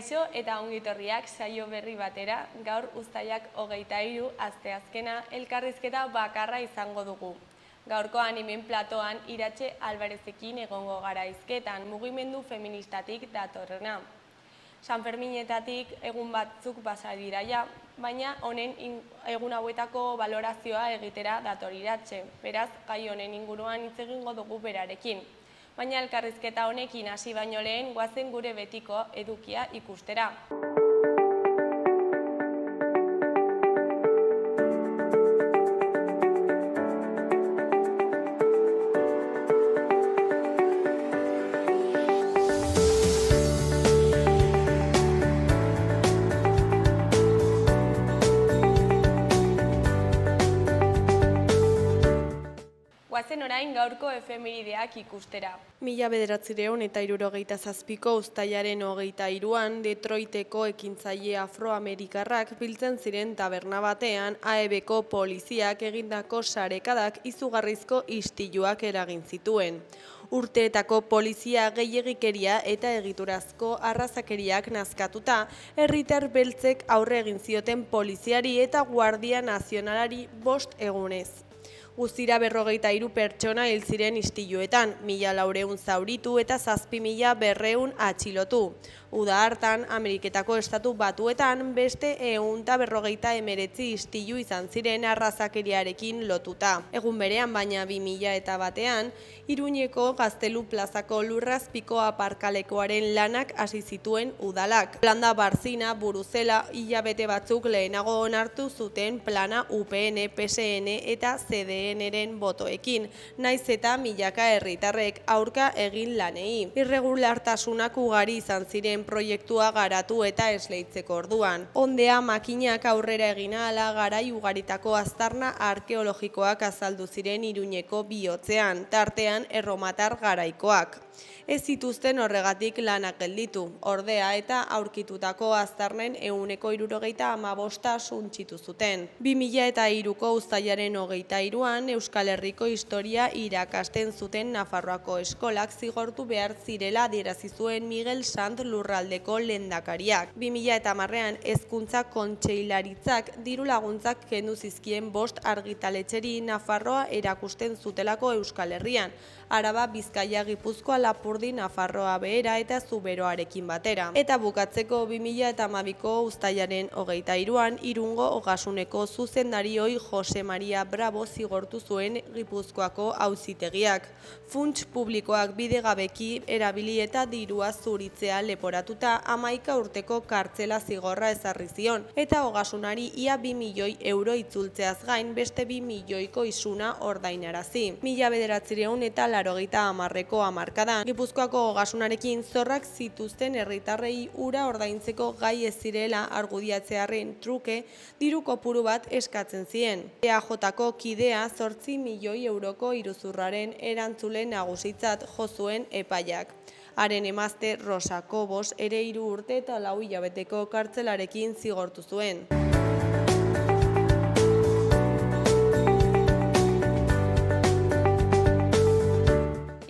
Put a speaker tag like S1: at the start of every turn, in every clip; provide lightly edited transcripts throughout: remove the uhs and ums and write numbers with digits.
S1: Kaixo eta ongitorriak saio berri batera, gaur uztailak 23 asteazkena elkarrizketa bakarra izango dugu. Gaurkoan hemen platoan Iratxe Albarezekin egongo gara hizketan mugimendu feministatik datorrena. Sanferminetatik egun batzuk pasa dira ja, baina honen egun hauetako balorazioa egitera dator Iratxe. Beraz, gai honen inguruan hitz egingo dugu berarekin. Baina elkarrizketa honekin hasi baino lehen goazen gure betiko edukia ikustera. Goazen orain gaurko efemerideak ikustera.
S2: 1977ko uztailaren 23an Detroiteko ekintzaile afroamerikarrak biltzen ziren taberna batean AEBko poliziak egindako sarekadak izugarrizko istiluak eragin zituen. Urteetako polizia gehiegikeria eta egiturazko arrazakeriak nazkatuta, herritar beltzek aurre egin zioten poliziari eta Guardia Nazionalari 5 egunez. Guztira 43 pertsona hil ziren istiluetan, 1400 zauritu eta 7200 atxilotu. Uda hartan, Ameriketako Estatu Batuetan beste 159 istilu izan ziren arrazakeriarekin lotuta. Egun berean baina 2001ean, Iruñeko Gaztelu plazako lurrazpiko aparkalekoaren lanak hasi zituen udalak. Landa Barzina, Buruzela, hilabete batzuk lehenago onartu zuten plana UPN, PSN eta CDNren botoekin, naiz eta milaka herritarrek aurka egin lanei. Irregulartasunak ugari izan ziren proiektua garatu eta esleitzeko orduan. Ondea makinak aurrera egin ahala garai ugaritako aztarna arkeologikoak azaldu ziren Iruñeko bihotzean, tartean erromatar garaikoak. Ez zituzten horregatik lanak gelditu, ordea eta aurkitutako aztarnen 75% suntsitu zuten. 2003ko uztailaren 23an Euskal Herriko historia irakasten zuten Nafarroako eskolak zigortu behar zirela adierazi zuen Miguel Sanz lurraldeko lehendakariak. 2010ean Hezkuntza Kontseilaritzak diru laguntzak kendu zizkien 5 argitaletxeri Nafarroa erakusten zutelako Euskal Herrian, Araba, Bizkaia, Gipuzkoa, Lapurdi, Nafarroa Behera eta Zuberoarekin batera. Eta bukatzeko 2012ko uztailaren 23an Irungo Ogasuneko zuzendarioi Jose Maria Bravo zigortu zuen Gipuzkoako auzitegiak. Funts publikoak bidegabeki erabili eta dirua zuritzea leporatuta 11 urteko kartzela zigorra ezarri zion, eta Ogasunari ia 2 milioi euro itzultzeaz gain beste 2 milioiko isuna ordainarazi. 1980ko hamarkadan Gipuzkoako Ogasunarekin zorrak zituzten herritarrei ura ordaintzeko gai ez zirela argudiatzearren truke diru kopuru bat eskatzen zien. EAJko kidea 8 milioi euroko iruzurraren erantzule nagusitzat jo zuen epaiak. Haren emazte Rosa Cobos ere 3 urte eta 4 hilabeteko kartzelarekin zigortu zuen.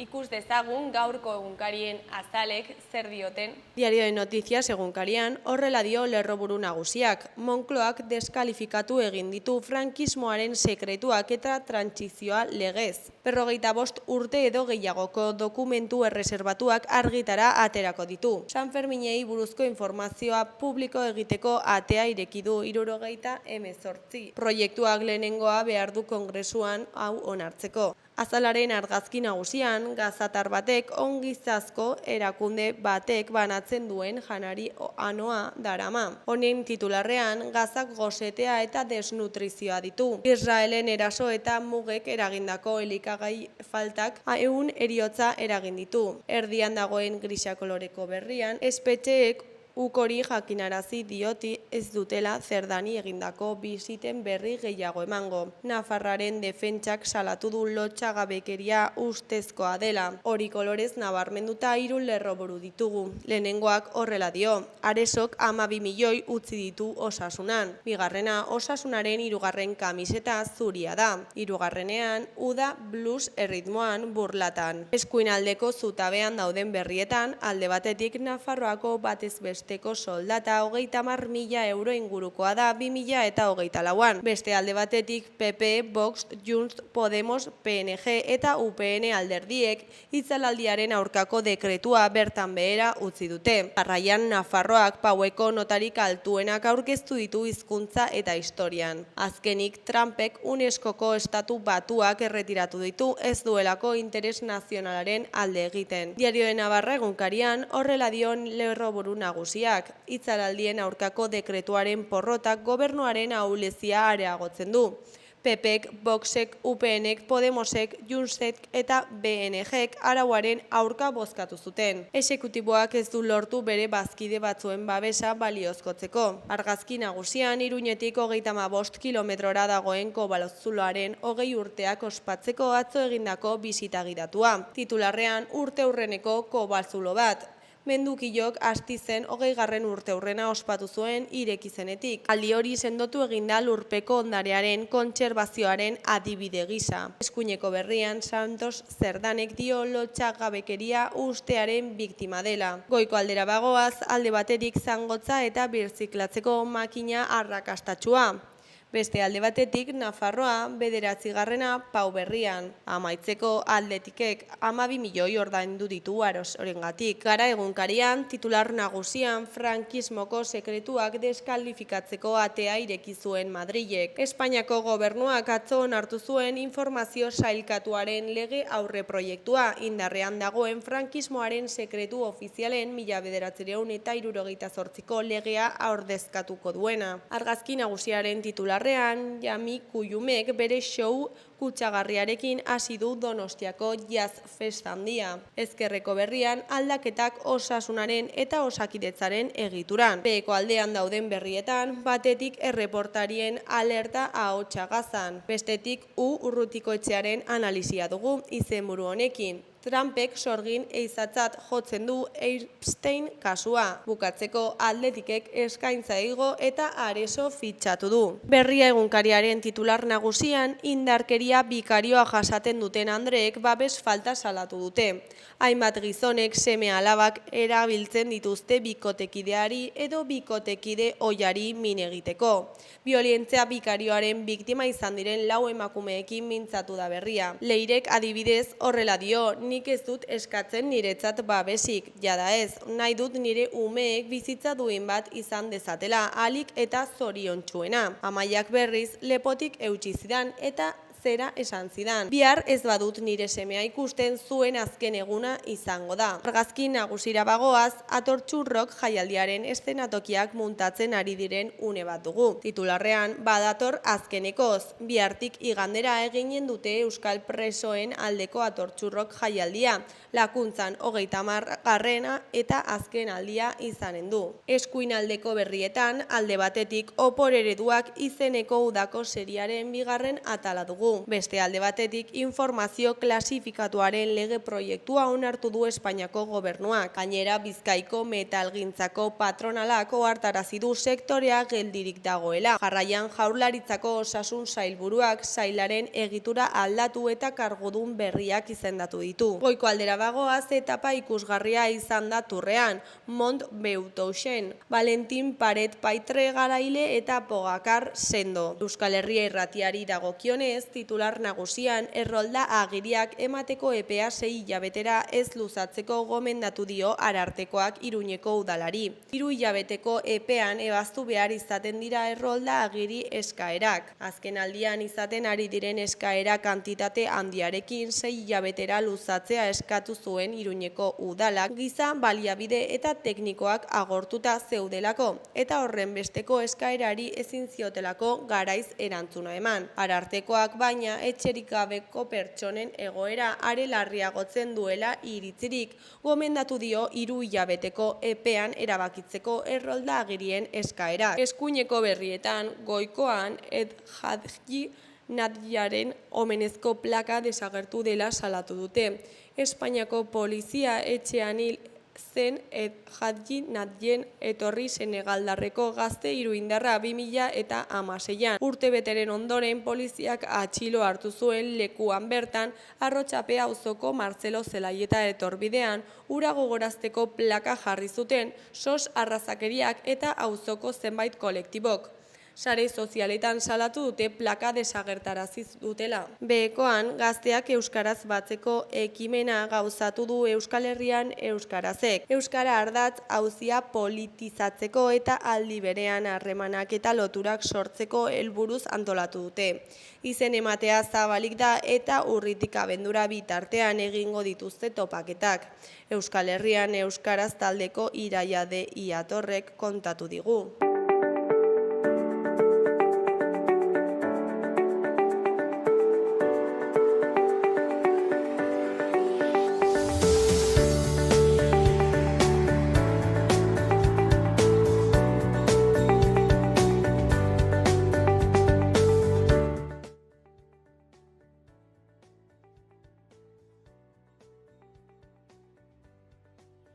S1: Ikus dezagun gaurko egunkarien azalek zer dioten.
S2: Diario de Noticias egunkarian horrela dio lerroburu nagusiak. Moncloak deskalifikatu egin ditu frankismoaren sekretuak eta trantsizioa legez. 45 urte edo gehiagoko dokumentu erreserbatuak argitara aterako ditu. Sanferminei buruzko informazioa publiko egiteko atea ireki du 78. Proiektuak lehenengoa behar du Kongresuan hau onartzeko. Azalaren argazki nagusian, gazatar batek ongizazko erakunde batek banatzen duen janari anoa darama. Honen titularrean, gazak gosetea eta desnutrizioa ditu. Israelen eraso eta mugek eragindako elikagai faltak 100 heriotza eragin ditu. Erdian dagoen grisa koloreko berrian, espetxeek ukori jakinarazi dioti ez dutela zerdani egindako bisiten berri gehiago emango. Nafarraren defentsak salatu du lotsagabekeria ustezkoa dela. Hori kolorez nabarmenduta 3 lerroburu ditugu. Lehenengoak horrela dio, Aresok 12 milioi utzi ditu Osasunan. Bigarrena, Osasunaren 3. kamiseta zuria da. 3. Uda blues erritmoan burlatan. Eskuinaldeko zutabean dauden berrietan, alde batetik Nafarroako batez beste besteko soldata 30.000 euro ingurukoa da 2024an. Beste alde batetik PP, Vox, Junts, Podemos, PNG eta UPN alderdiek itzalaldiaren aurkako dekretua bertan behera utzi dute. Jarraian Nafarroak paueko notarik altuenak aurkeztu ditu hizkuntza eta historian. Azkenik Trumpek UNESCOko estatu batuak erretiratu ditu ez duelako interes nazionalaren alde egiten. Diario de Navarra egunkarian horrela dion lerroburu nagusiak. Itzalaldien aurkako dekretuaren porrotak gobernuaren ahulezia areagotzen du. PPek, Voxek, UPNek, Podemosek, Juntsek eta BNGek arauaren aurka bozkatu zuten. Exekutiboak ez du lortu bere bazkide batzuen babesa baliozkotzeko. Argazki nagusian Iruñetik 35 kilometrora dagoen Kobalzuloaren 20 urteak ospatzeko atzo egindako bisita gidatua. Titularrean urteurreneko Kobalzulo bat. Mendukilok hasti zen 20. urteurrena ospatu zuen ireki zenetik. Aldi hori sendotu eginda lurpeko ondarearen kontserbazioaren adibide gisa. Eskuineko berrian Santos Zerdanek dio lotsagabekeria ustearen biktima dela. Goiko aldera bagoaz, alde baterik zangotza eta birziklatzeko makina arrakastatsua. Beste alde batetik, Nafarroa 9. Pau berrian. Amaitzeko Atletikek 12 milioi ordaindu ditu orengatik. Gara egunkarian, titular nagusian frankismoko sekretuak deskalifikatzeko atea ireki zuen Madrilek. Espainiako gobernuak atzo onartu zuen informazio sailkatuaren lege aurre proiektua, indarrean dagoen frankismoaren sekretu ofizialen 1978ko legea ordezkatuko duena. Argazki nagusiaren titular Jami Kuyumek bere show kutsagarriarekin hasi du Donostiako jazz festa handia. Ezkerreko berrian aldaketak osasunaren eta osakidetzaren egituran. Beheko aldean dauden berrietan, batetik erreportarien alerta ahotsa Gazan. Bestetik Urrutikoetxearen analisia dugu izenburu honekin. Trumpek sorgin eizatzat jotzen du Epstein kasua. Bukatzeko Atletikek eskaintza igo eta Areso fitxatu du. Berria egunkariaren titular nagusian indarkeria bikarioa jasaten duten Andreek babes falta salatu dute. Hainbat gizonek seme alabak erabiltzen dituzte bikotekideari edo bikotekide ohiari min egiteko. Biolientzia bikarioaren biktima izan diren 4 emakumeekin mintzatu da berria. Leirek adibidez horrela dio, nik ez dut eskatzen niretzat babesik, jada ez, nahi dut nire umeek bizitza duin bat izan dezatela, ahalik eta zoriontsuena. Amaiak berriz lepotik eutsi zidan eta zera esan zidan. Bihar ez badut nire semea ikusten zuen azken eguna izango da. Argazki nagusira bagoaz, Atortxurrok jaialdiaren eszenatokiak muntatzen ari diren une bat dugu. Titularrean, badator azkenekoz, bihartik igandera eginen dute Euskal Presoen aldeko Atortxurrok jaialdia, lakuntzan 30. eta azken aldia izanen du. Eskuin aldeko berrietan, alde batetik opor ereduak izeneko udako seriaren 2. atala dugu. Beste alde batetik informazio klasifikatuaren lege proiektua onartu du Espainiako gobernuak. Gainera Bizkaiko metalgintzako patronalak ohartarazi du sektorea geldirik dagoela. Jarraian Jaurlaritzako osasun sailburuak sailaren egitura aldatu eta kargudun berriak izendatu ditu. Goiko aldera bagoaz etapa ikusgarria izan da Turrean, Mont Beutouxen, Valentin Paret Paitre garaile eta Pogakar sendo. Euskal Herria irratiari dagokionez, titular nagusian errolda agiriak emateko epea 6 hilabetera ez luzatzeko gomendatu dio Arartekoak Iruñeko udalari. 3 hilabeteko epean ebaztu behar izaten dira errolda agiri eskaerak. Azken aldian izaten ari diren eskaera kantitate handiarekin 6 hilabetera luzatzea eskatu zuen Iruñeko udalak giza baliabide eta teknikoak agortuta zeudelako eta horren besteko eskaerari ezin ziotelako garaiz erantzuna eman. Arartekoak baina etxerik gabeko pertsonen egoera are larriagotzen duela iritzirik, gomendatu dio 3 hilabeteko epean erabakitzeko errolda agirien eskaera. Eskuineko berrietan, goikoan Ed Hadji Nadiaren omenezko plaka desagertu dela salatu dute. Espainiako polizia etxean hil zen Hadji Nadien etorri Senegaldarreko gazte iruindarra 2016an. Urte beteren ondoren poliziak atxilo hartu zuen lekuan bertan Arrotxape auzoko Martzelo Zelaieta etorbidean ura gogorazteko plaka jarri zuten sos arrazakeriak eta auzoko zenbait kolektibok. Sare sozialetan salatu dute plaka desagertarazi dutela. Behekoan, gazteak euskaraz batzeko ekimena gauzatu du Euskal Herrian euskarazek. Euskara ardatz auzia politizatzeko eta aldi berean harremanak eta loturak sortzeko helburuz antolatu dute. Izen ematea zabalik da eta urritik abendura bitartean egingo dituzte topaketak. Euskal Herrian euskaraz taldeko Iraia de Iatorrek kontatu digu.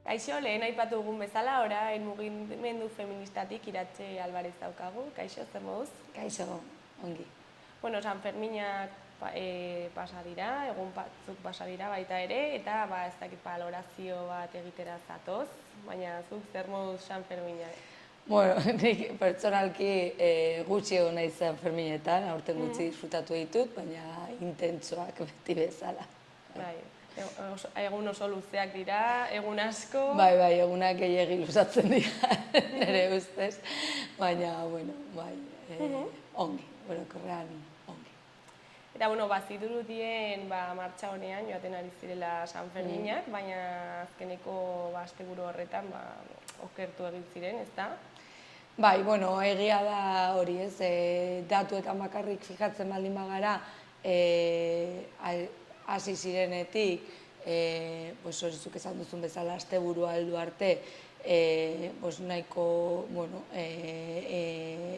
S1: Kaixo, lehen aipatu dugun bezala, orain mugimendu feministatik Iratxe Alvarez daukagu. Kaixo, zer moduz?
S3: Kaixo, ongi.
S1: Bueno, San Ferminak pasa dira, egun batzuk pasa dira baita ere, eta ez dakit balorazio bat egitera zatoz, baina zuk zer moduz San Ferminak?
S3: Bueno, nik pertsonalki gutxi egon nahi San Ferminetan, aurten gutxi disfrutatu ditut, baina intentsoak beti bezala.
S1: Bai. Egun oso luzeak dira, egun asko...
S3: Bai, egunak gehiegi luzatzen dira, nire ustez, baina, bueno, ongi, orokorrean ongi.
S1: Eta, bazirudien martxa honean joaten ari zirela San Ferminak, baina azkeneko asteburu horretan okertu egin ziren, ezta?
S3: Bai, egia da hori ez, datuetan bakarrik fijatzen baldin bagara, hasi zirenetik, horizuk esan duzun bezala, asteburua heldu arte, nahiko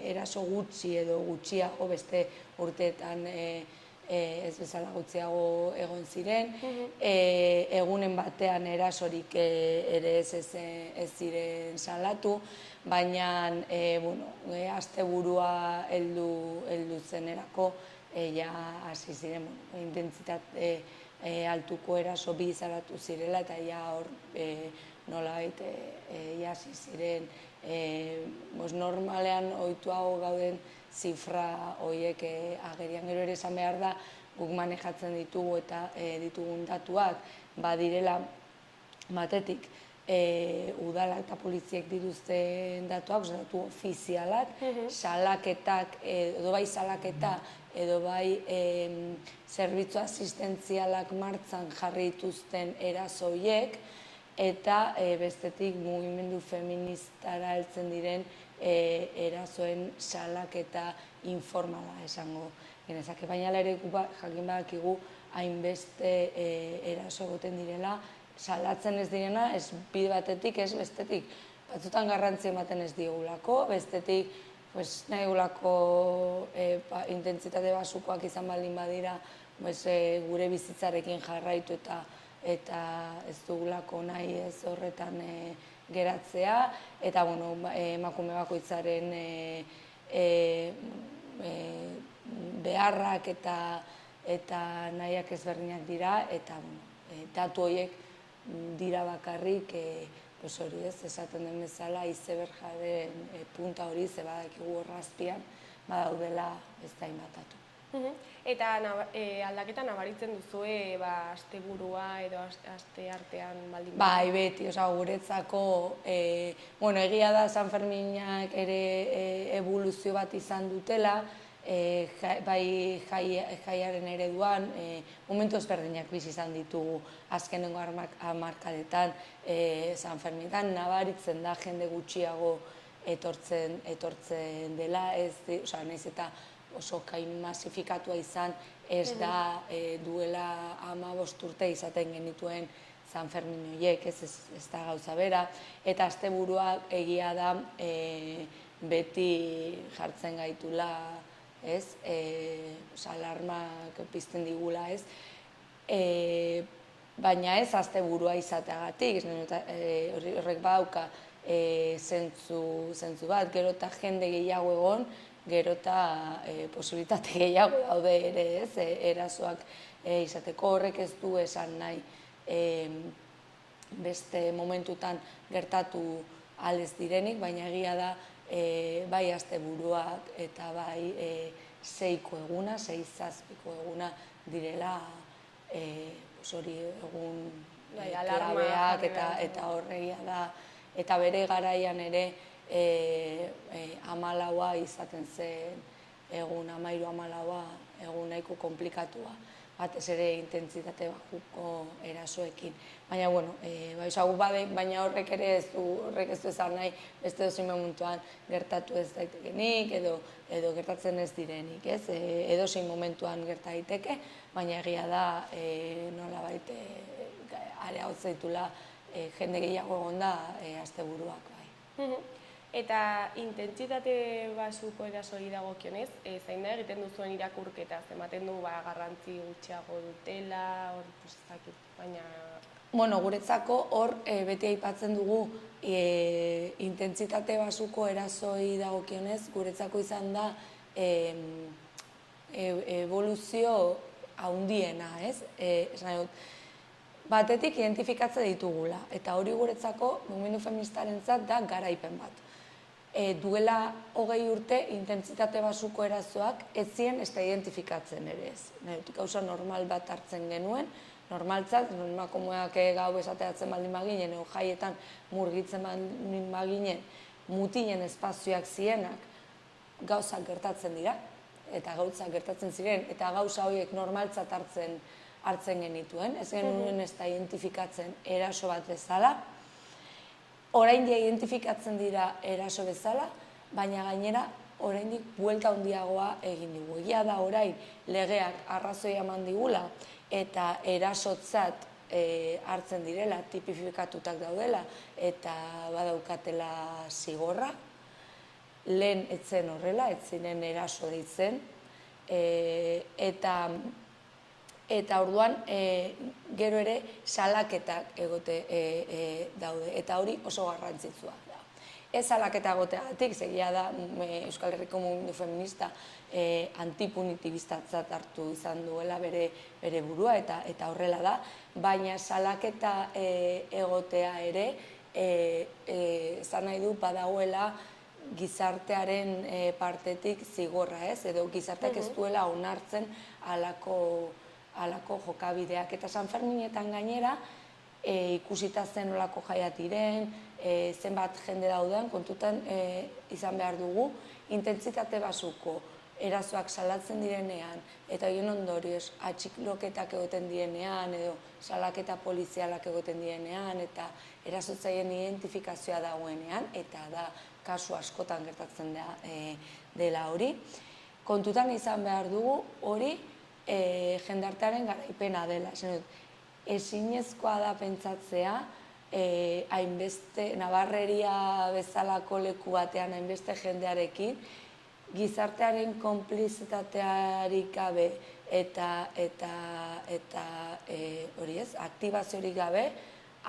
S3: eraso gutxi edo gutxiago beste urteetan ez bezala gutxiago egon ziren. Egunen batean erasorik ere ez ziren salatu, baina asteburua heldu zenerako hasi ziren intentsitate altuko eraso bi salatu zirela eta hor nolabait hasi ziren normalean ohituago gauden zifra horiek agerian. Gero ere esan behar da guk manejatzen ditugu eta ditugun datuak badirela batetik udala eta poliziek dituzten datuak, datu ofizialak, salaketak, edo bai salaketa, edo bai zerbitzu asistentzialak martzan jarri dituzten erasoiek, eta bestetik mugimendu feministara heltzen diren erasoen salaketa informala esango genezake. Baina ere jakin badakigu hainbeste eraso egoten direla, salatzen ez direna, ez bide batetik, ez bestetik. Batzutan garrantzi ematen ez diogulako, bestetik nahi gulako intentsitate basukoak izan baldin badira gure bizitzarekin jarraitu eta ez dugulako nahi ez horretan geratzea. Eta emakume bakoitzaren beharrak eta nahiak ezberdinak dira, eta datu horiek dira bakarrik hori ez, esaten den bezala izebergaren punta hori ze badakigu horrazpian badaudela ez da inbatatu.
S1: Eta aldaketa nabaritzen duzue asteburua edo aste artean baldin?
S3: Bai, beti, guretzako egia da San Ferminak ere eboluzio bat izan dutela, bai jaiaren ereduan, momentu ezberdinak bizi izan ditugu azkenengo hamarkadetan San Ferminetan, nabaritzen da jende gutxiago etortzen dela, nahiz eta oso kain masifikatua izan, ez da duela 15 urte izaten genituen San Fermin horiek, ez da gauza bera, eta asteburua egia da beti jartzen gaitula, alarmak pizten digula, baina ez asteburua izateagatik, horrek badauka zentzu bat, gero eta jende gehiago egon, gero eta posibilitate gehiago daude ere ez, erasoak izateko. Horrek ez du esan nahi beste momentutan gertatu aldez direnik, baina egia da bai asteburuak eta bai 6ko eguna, 6-7ko eguna direla hori egun klabeak eta horregia da, eta bere garaian ere 14a izaten zen egun, 13-14a egun nahiko komplikatua, batez ere intentsitate baxuko erasoekin. Baina, bueno, baina horrek ere ez du esan nahi beste edozein momentuan gertatu ez daitekenik edo gertatzen ez direnik, ez? Edozein momentuan gerta daiteke, baina egia da nolabait areagotzen ditula jende gehiago egon da asteburuak, bai.
S1: Eta intentsitate baxuko erasoi dagokionez, zein da egiten duzuen irakurketa, ematen du garrantzi gutxiago dutela, hor ezakit, baina...
S3: Bueno, guretzako hor beti aipatzen dugu intentsitate baxuko erasoi dagokionez, guretzako izan da evoluzio handiena, ez? Batetik identifikatze ditugula, eta hori guretzako mugimendu feministarentzat da garaipen bat. Duela 20 urte intentsitate baxuko erasoak ez ziren ez da identifikatzen ere ez. Gauza normal bat hartzen genuen, normaltzat, emakumeak gau esateatzen baldin baginen, jaietan murgitzen baldin baginen, mutinen espazioak zienak gauzak gertatzen dira, eta gauzak gertatzen ziren, eta gauza horiek normaltzat hartzen genituen, ez genuen ez da identifikatzen eraso bat bezala. Oraindik identifikatzen dira eraso bezala, baina gainera oraindik buelta handiagoa egin dugu. Egia da orain legeak arrazoia eman digula eta erasotzat hartzen direla, tipifikatutak daudela eta badaukatela zigorra. Lehen etzen horrela, etzinen eraso deitzen, eta orduan gero ere salaketak egote daude, eta hori oso garrantzitsua da. Ez salaketa egoteagatik, egia da Euskal Herriko mugimendu feminista antipunitibistatzat hartu izan duela bere burua, eta horrela da, baina salaketa egotea ere esan nahi du badagoela gizartearen partetik zigorra, ez? Edo gizarteak ez duela onartzen halako jokabideak. Eta San Ferminetan gainera ikusita zen olako jaiak diren, zenbat jende dauden, kontutan izan behar dugu, intentsitate baxuko erasoak salatzen direnean, eta horien ondorioz atxikloketak egoten direnean, edo salaketa polizialak egoten direnean, eta erasotzaien identifikazioa dagoenean, eta da kasu askotan gertatzen dela hori. Kontutan izan behar dugu hori jendartearen garaipena dela. Ezinezkoa da pentsatzea, hainbeste, Nabarreria bezalako leku batean hainbeste jendearekin, gizartearen konplizitatearik gabe eta hori ez, aktibaziorik gabe,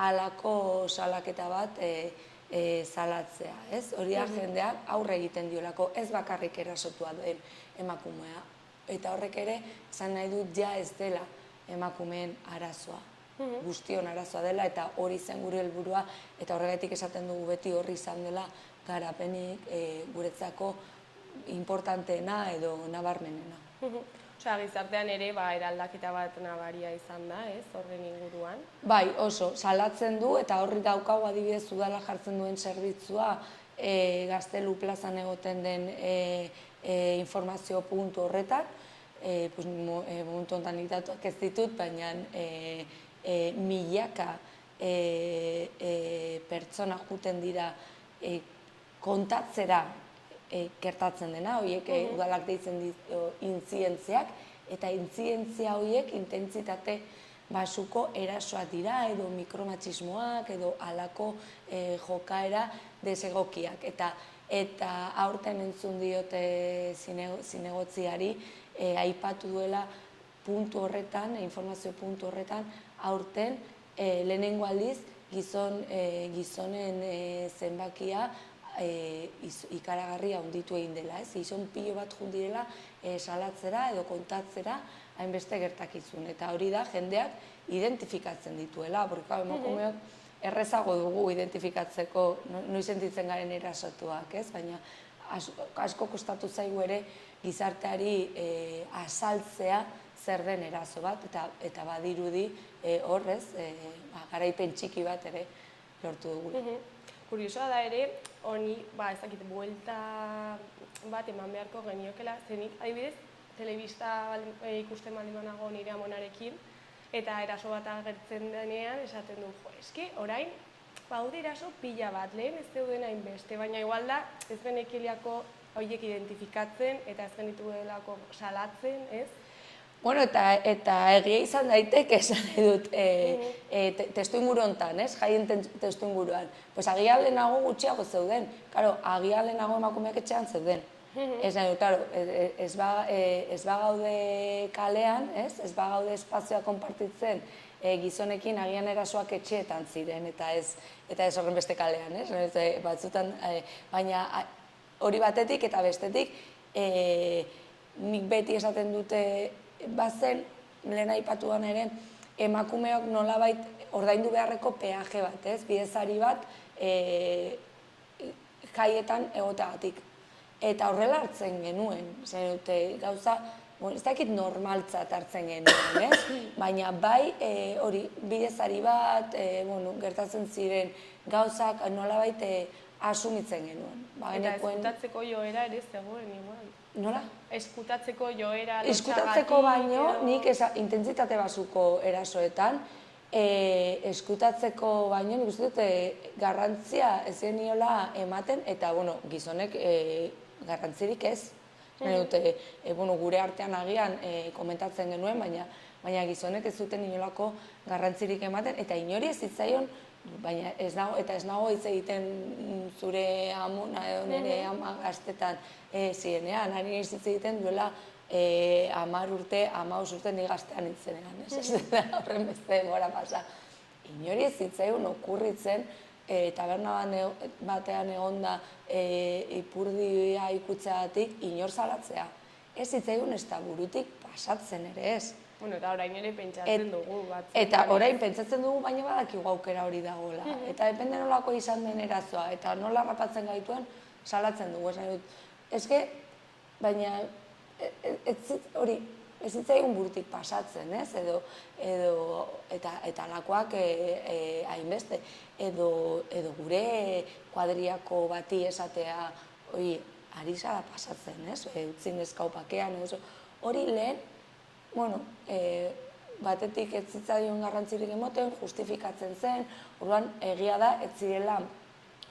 S3: halako salaketa bat salatzea, ez? Hori jendeak aurre egiten diolako, ez bakarrik erasotua den emakumea. Eta horrek ere, esan nahi dut ja ez dela emakumeen arazoa. Guztion arazoa dela, eta hori zen gure helburua, eta horregatik esaten dugu beti horri izan dela garapenik guretzako importanteena edo nabarmenena.
S1: Osea, gizartean ere eraldaketa bat nabaria izan da, ez, horren inguruan?
S3: Bai, oso, salatzen du, eta horri daukagu adibidez udala jartzen duen zerbitzua, Gaztelu plazan egoten den informazio puntu horretan, momentu honetan ditatuak ez ditut, baina milaka pertsona juten dira kontatzera gertatzen dena, horiek udalak deitzen intzientziak, eta intzientzia horiek intentsitate basuko erasoak dira, edo mikromatxismoak, edo halako jokaera desegokiak. Eta aurten entzun diote zinegotziari aipatu duela puntu horretan, informazio puntu horretan, aurten lehenengo aldiz gizonen zenbakia ikaragarria handitu egin dela, ez? Gizon pilo bat jundirela salatzera edo kontatzera hainbeste gertakizun. Eta hori da, jendeak identifikatzen dituela, porque emakumeok errezago dugu identifikatzeko noiz sentitzen garen erasotuak, ez? Baina asko kostatu zaigu ere gizarteari azaltzea zer den eraso bat, eta badirudi horrez, garaipen txiki bat ere lortu dugu.
S1: Kuriosoa da ere, honi, ez dakit, buelta bat eman beharko geniokela, zenik, adibidez, telebista ikusten baldin banago nire amonarekin, eta eraso bat agertzen denean, esaten du, eski, orain, baude eraso pila bat, lehen ez zeuden hainbeste, baina igual da, ez genekiliako horiek identifikatzen, eta ez genituelako salatzen, ez?
S3: Bueno, eta egia izan daiteke esan dut testuinguru honetan, ez? Jaien testuinguruan. Pues agian lehenago gutxiago zeuden. Karo, agian lehenago emakumeak etxean zeuden. Ez nahi, karo, ez bagaude kalean, ez? Ez bagaude espazioa konpartitzen gizonekin agian erasoak etxeetan ziren, eta ez horren beste kalean, ez? Batzutan, baina hori batetik eta bestetik, nik beti esaten dute bazen, lehen aipatuan ere, emakumeok nolabait ordaindu beharreko peaje bat, ez? Bidezari bat jaietan egoteagatik. Eta horrela hartzen genuen, gauza, ez dakit normaltzat hartzen genuen, ez? Baina bai, hori, bidezari bat, gertatzen ziren gauzak nolabait asumitzen genuen.
S1: Eta eskutatzeko joera ere zegoen igual.
S3: Nola?
S1: Eskutatzeko joera,
S3: eskutatzeko baino, nik intentsitate basuko erasoetan, eskutatzeko baino, nik uste dut garrantzia ez geniola ematen, eta gizonek garrantzirik ez. Gure artean agian komentatzen genuen, baina gizonek ez zuten inolako garrantzirik ematen, eta inori ez zitzaion, baina ez nago hitz egiten zure amona edo nire ama gaztetan zirenean, ari hitz egiten duela 10 urte, 15 urte ni gaztean hitzenean, ez da horren beste denbora pasa. Inori ez zitzaion okurritzen taberna batean egonda ipurdia ikutzeagatik inor salatzea. Ez zitzaigun ez da burutik pasatzen ere ez.
S1: Eta orain ere pentsatzen dugu bat.
S3: Eta orain pentsatzen dugu, baina badakigu aukera hori dagoela. Eta depende nolako izan den erazoa, eta nola rapatzen gaituen salatzen dugu. Ezke, baina hori ez zitzaigun burutik pasatzen, ez? Eta alakoak hainbeste. Edo gure kuadriako bati esatea, ari zara pasatzen, ez? Utzin ezkaupakean, hori lehen, batetik ez zitzaion garrantzirik emoten, justifikatzen zen, orduan egia da, ez zirela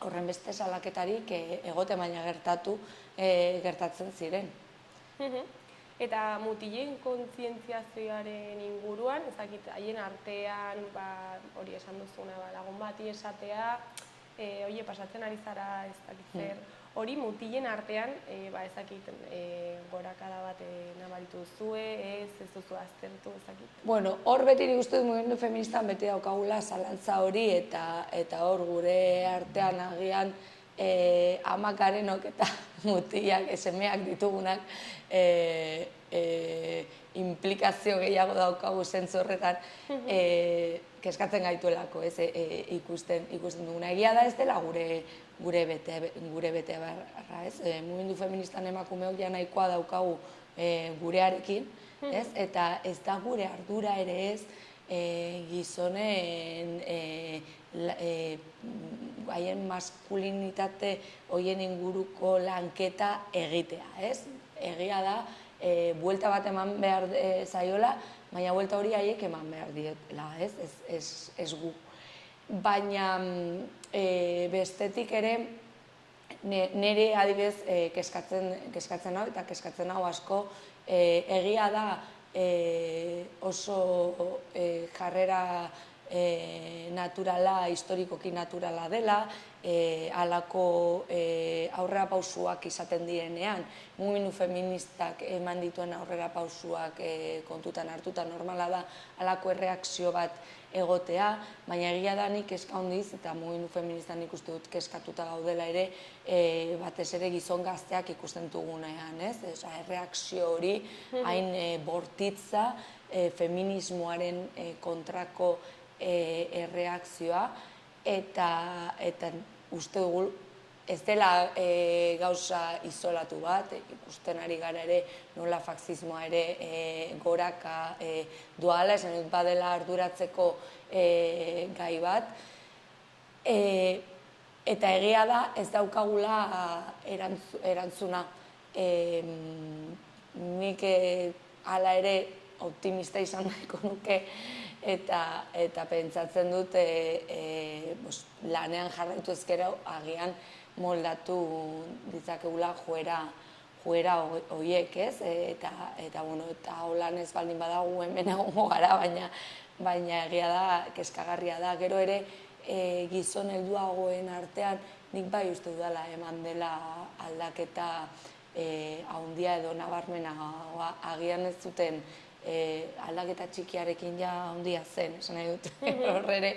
S3: horren beste salaketarik egote baina gertatzen ziren.
S1: Eta mutilen kontzientziazioaren inguruan, ezakit, haien artean, hori esan duzuna, lagun bati esatea, oie, pasatzen ari zara, ezakit zer, hori mutilen artean, ezakit, gorakada bat nabaritu zue, ez duzu aztertu, ezakit.
S3: Hor beti nik uste dut mugimendu feministan beti daukagula zalantza hori, eta hor gure artean agian amakarenok eta mutilak, semeak ditugunak, implikazio gehiago daukagu zentzu horretan, keskatzen gaituelako, ikusten duguna. Egia da ez dela gure bete beharra, ez? Mugimendu feministan emakumeok ja nahikoa daukagu gurearekin, ez? Eta ez da gure ardura ere ez gizonen haien maskulinitate horien inguruko lanketa egitea, ez? Egia da, buelta bat eman behar zaiola, baina buelta hori haiek eman behar dietela, ez gu. Baina bestetik ere, nire adibidez keskatzen hau, eta keskatzen hau asko, egia da oso jarrera naturala, historikoki naturala dela, halako aurrera pausuak izaten direnean, mugimendu feministak eman dituen aurrera pausuak kontutan hartuta normala da halako erreakzio bat egotea, baina egia da nik kezka handiz, eta mugimendu feministan nik uste dut kezkatuta gaudela ere, batez ere gizon gazteak ikusten dugunean, ez? Erreakzio hori hain bortitza, feminismoaren kontrako erreakzioa, eta uste dugu ez dela gauza izolatu bat, ikusten ari gara ere nola faxismoa ere goraka doala, esan dut badela arduratzeko gai bat, eta egia da ez daukagula erantzuna. Nik hala ere optimista izan nahiko nuke, eta pentsatzen dut lanean jarraitu ezkero agian moldatu ditzakegula joera horiek, ez? Eta holan ez baldin badago hemen egongo gara, baina egia da, kezkagarria da. Gero ere, gizon helduagoen artean nik bai uste dudala eman dela aldaketa handia edo nabarmena, agian ez zuten aldaketa txikiarekin ja handia zen, esan nahi dut, horre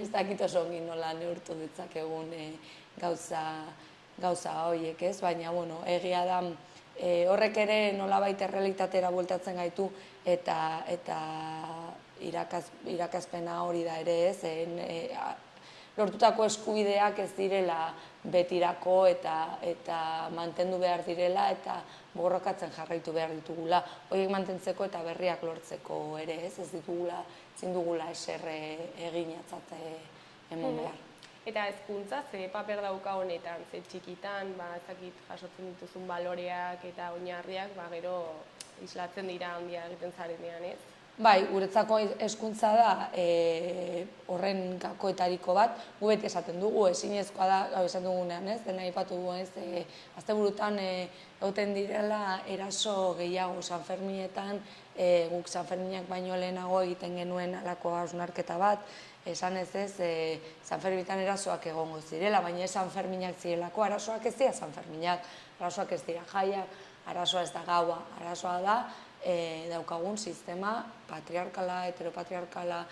S3: ez dakit oso ongi nola neurtu ditzakegun gauza horiek, ez? Baina, egia da, horrek ere nolabait errealitatera bueltatzen gaitu, eta irakazpena hori da ere, ez? Lortutako eskubideak ez direla betirako eta mantendu behar direla eta borrokatzen jarraitu behar ditugula. Horiek mantentzeko eta berriak lortzeko ere, ez ditugula, ezin dugula eser eginatzat eman behar.
S1: Eta hezkuntza ze paper dauka honetan, ze txikitan, ezakit jasotzen dituzun baloreak eta oinarriak, gero islatzen dira handia egiten zarenean, ez?
S3: Bai, guretzako hezkuntza da horren gakoetariko bat, gu beti esaten dugu, ezinezkoa da, esan dugunean, ez, dena aipatu dugu, ez, asteburutan gauten direla eraso gehiago Sanferminetan, guk Sanferminak baino lehenago egiten genuen halako hausnarketa bat, esan ez, Sanferminetan erasoak egongo zirela, baina ez Sanferminak zirelako, arazoak ez dira Sanferminak, arazoak ez dira jaiak, arazoa ez da gaua, arazoa da, daukagun sistema patriarkala, heteropatriarkala,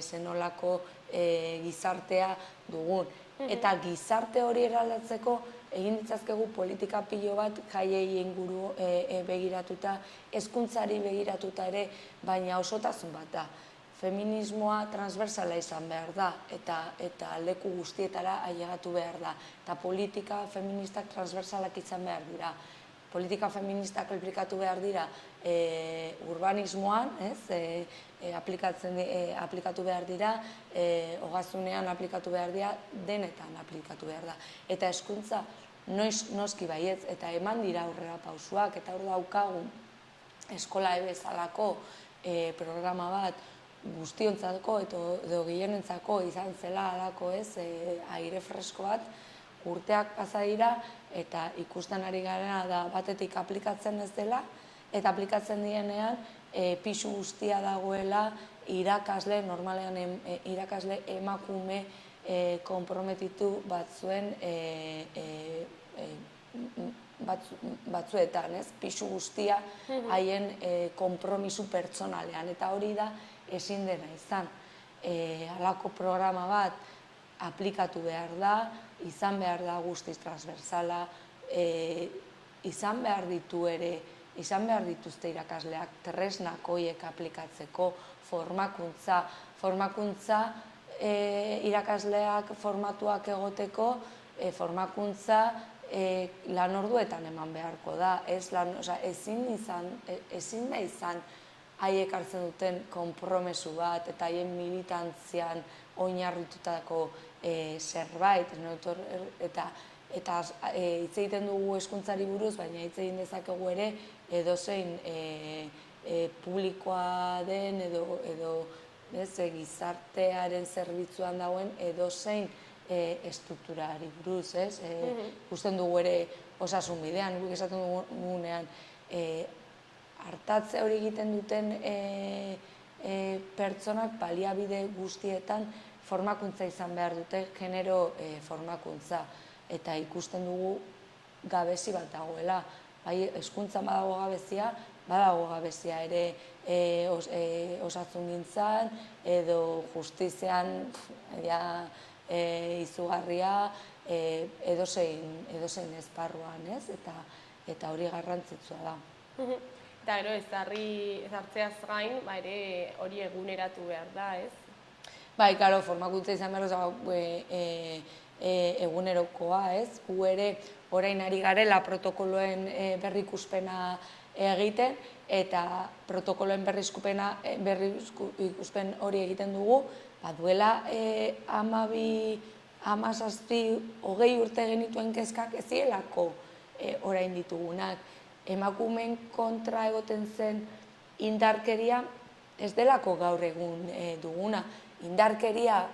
S3: zenolako gizartea dugun. Eta gizarte hori eraldatzeko egin ditzazkegu politika pilo bat jaiei inguru begiratuta, hezkuntzari begiratuta ere, baina osotasun bat da. Feminismoa transversala izan behar da, eta leku guztietara ailegatu behar da. Eta politika feministak transversalak izan behar dira. Politika feministak aplikatu behar dira urbanismoan, aplikatu behar dira, ogazunean aplikatu behar dira, denetan aplikatu behar da. Eta hezkuntza noski baietz, eta eman dira aurrera pausuak, eta hor daukagu eskola bezalako programa bat guztiontzako edo gehienentzako izan zela alako aire fresko bat, urteak pasa dira, eta ikusten ari gara da batetik aplikatzen ez dela, eta aplikatzen dienean pisu guztia dagoela irakasle, normalean irakasle emakume konprometitu batzuen batzuetan, pisu guztia haien konpromisu pertsonalean, eta hori da ezin dena izan. Halako programa bat aplikatu behar da, izan behar da guztiz transversala, izan behar ditu ere, izan behar dituzte irakasleak tresnak horiek aplikatzeko, formakuntza irakasleak formatuak egoteko, formakuntza lan orduetan eman beharko da, ezin da izan haiek hartzen duten konpromesu bat eta haien militantzian oinarritutako zerbait, eta hitz egiten dugu hezkuntzari buruz, baina hitz egin dezakegu ere edozein publikoa den edo gizartearen zerbitzuan dagoen edozein estrukturari buruz, ikusten dugu ere osasun bidean, guk esaten dugunean, hartatze hori egiten duten pertsonak baliabide guztietan formakuntza izan behar dute, genero formakuntza. Eta ikusten dugu gabezi bat dagoela. Bai, hezkuntzan badago gabezia, badago gabezia ere osasungintzan edo justizian izugarria edozein esparruan, ez? Eta hori garrantzitsua da.
S1: Eta gero ezartzeaz gain, ere hori eguneratu behar da, ez?
S3: Bai, karo, formakuntza izan behar egunerokoa, ez? Gu ere orain ari garela protokoloen berrikuspena egiten, eta protokoloen berrikuspen hori egiten dugu, duela 12, 17, 20 urte genituen kezkak ez direlako orain ditugunak. Emakumeen kontra egoten zen indarkeria ez delako gaur egun duguna. Indarkeria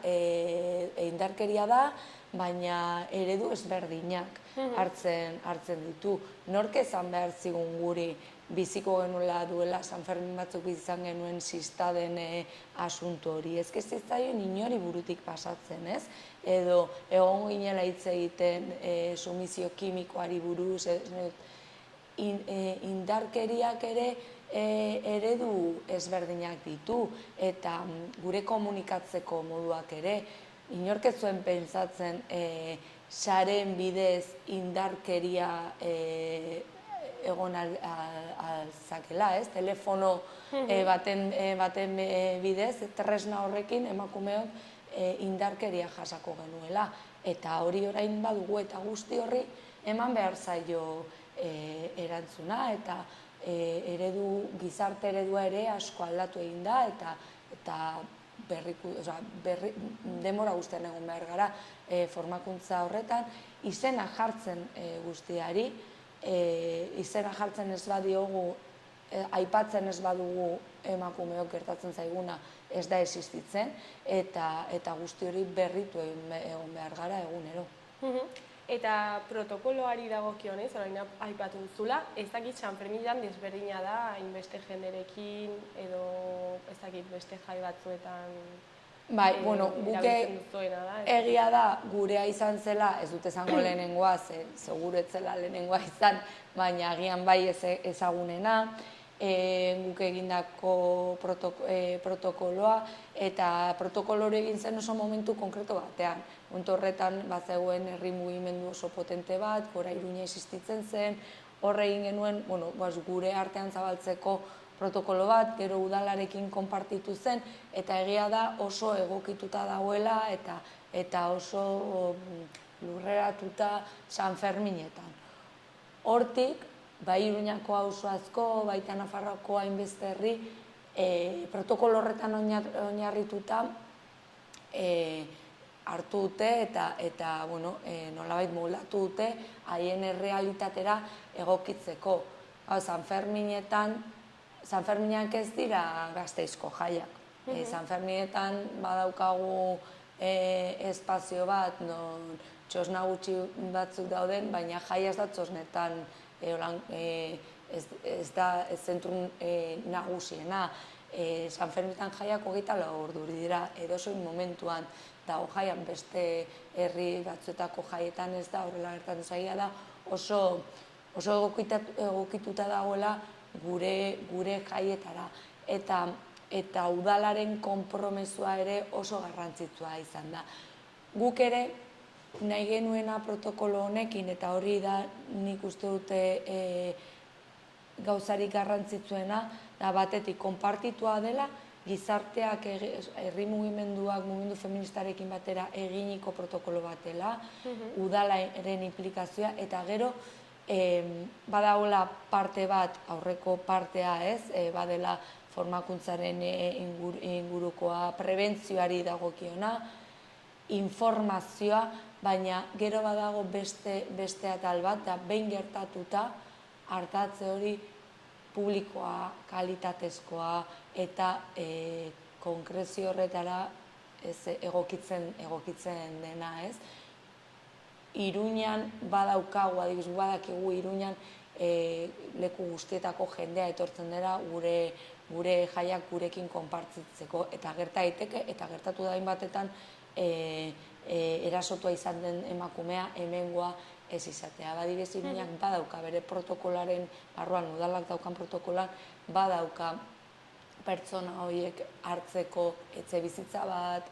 S3: da, baina eredu ezberdinak hartzen ditu. Nork esan behar zigun guri biziko genuela duela San Fermin batzuk izan genuen ziztaden asuntu hori. Ez zitzaion inori burutik pasatzen, ez? Edo egon ginela hitz egiten sumizio kimikoari buruz, indarkeriak ere eredu ezberdinak ditu, eta gure komunikatzeko moduak ere. Inork ez zuen pentsatzen saren bidez indarkeria egon alzakela, ez? Telefono baten bidez, tresna horrekin emakumeok indarkeria jasako genuela. Eta hori orain badugu eta guzti horri eman behar zaio erantzuna, eta gizarte eredua ere asko aldatu egin da, eta demora guztian egon behar gara formakuntza horretan, izena jartzen guztiari, izena jartzen ez badiogu, aipatzen ez badugu emakumeok gertatzen zaiguna ez da existitzen, eta guzti hori berritu egon behar gara egunero.
S1: Eta protokoloari dagokionez, orain aipatu duzula, ez dakit San Ferminan desberdina da, hainbeste jenderekin, edo ez dakit beste jai batzuetan
S3: erabiltzen duzuena da. Egia da, gurea izan zela, ez dut esango lehenengoa, seguru ez zela lehenengoa izan, baina agian bai ezagunena, guk egindako protokoloa, eta protokolo hori egin zen oso momentu konkreto batean. Momentu horretan bazegoen herri mugimendu oso potente bat, gora Iruña existitzen zen, horre egin genuen gure artean zabaltzeko protokolo bat, gero udalarekin konpartitu zen, eta egia da oso egokituta dagoela eta oso lurreratuta San Ferminetan. Hortik, bai Iruñako auzo asko, baita Nafarroako hainbeste herri, protokolo horretan oinarrituta hartu dute eta nolabait moldatu dute haien errealitatera egokitzeko. San Ferminak ez dira Gasteizko jaiak. San Ferminetan badaukagu espazio bat, non txosna gutxi batzuk dauden, baina jaia ez da txosnetan ez da zentru nagusiena. San Ferminetan jaiak 24 ordu dira, edozein momentuan dago jaian, beste herri batzuetako jaietan ez da, horrela gertatu zaila da, oso egokituta dagoela gure jaietara. Eta udalaren konpromezua ere oso garrantzitsua izan da. Guk ere nahi genuena protokolo honekin, eta hori da nik uste dute gauzarik garrantzitsuena, da batetik konpartitua dela, gizarteak, herri mugimenduak, mugimendu feministarekin batera eginiko protokolo batela, udalaren implikazioa, eta gero badagoela parte bat, aurreko partea ez, badela formakuntzaren ingurukoa, prebentzioari dagokiona, informazioa, baina gero badago beste atal bat, da behin gertatuta artatze hori publikoa, kalitatezkoa, eta konkrezio horretara egokitzen dena, ez? Iruñan badaukagu, badakigu Iruñan leku guztietako jendea etortzen dela gure jaiak gurekin konpartitzeko, eta gerta daiteke, eta gertatu da hainbatetan erasotua izan den emakumea hemengoa ez izatea. Adibidez, Iruñak badauka bere protokolaren barruan, udalak daukan protokolan, badauka pertsona horiek hartzeko etxebizitza bat,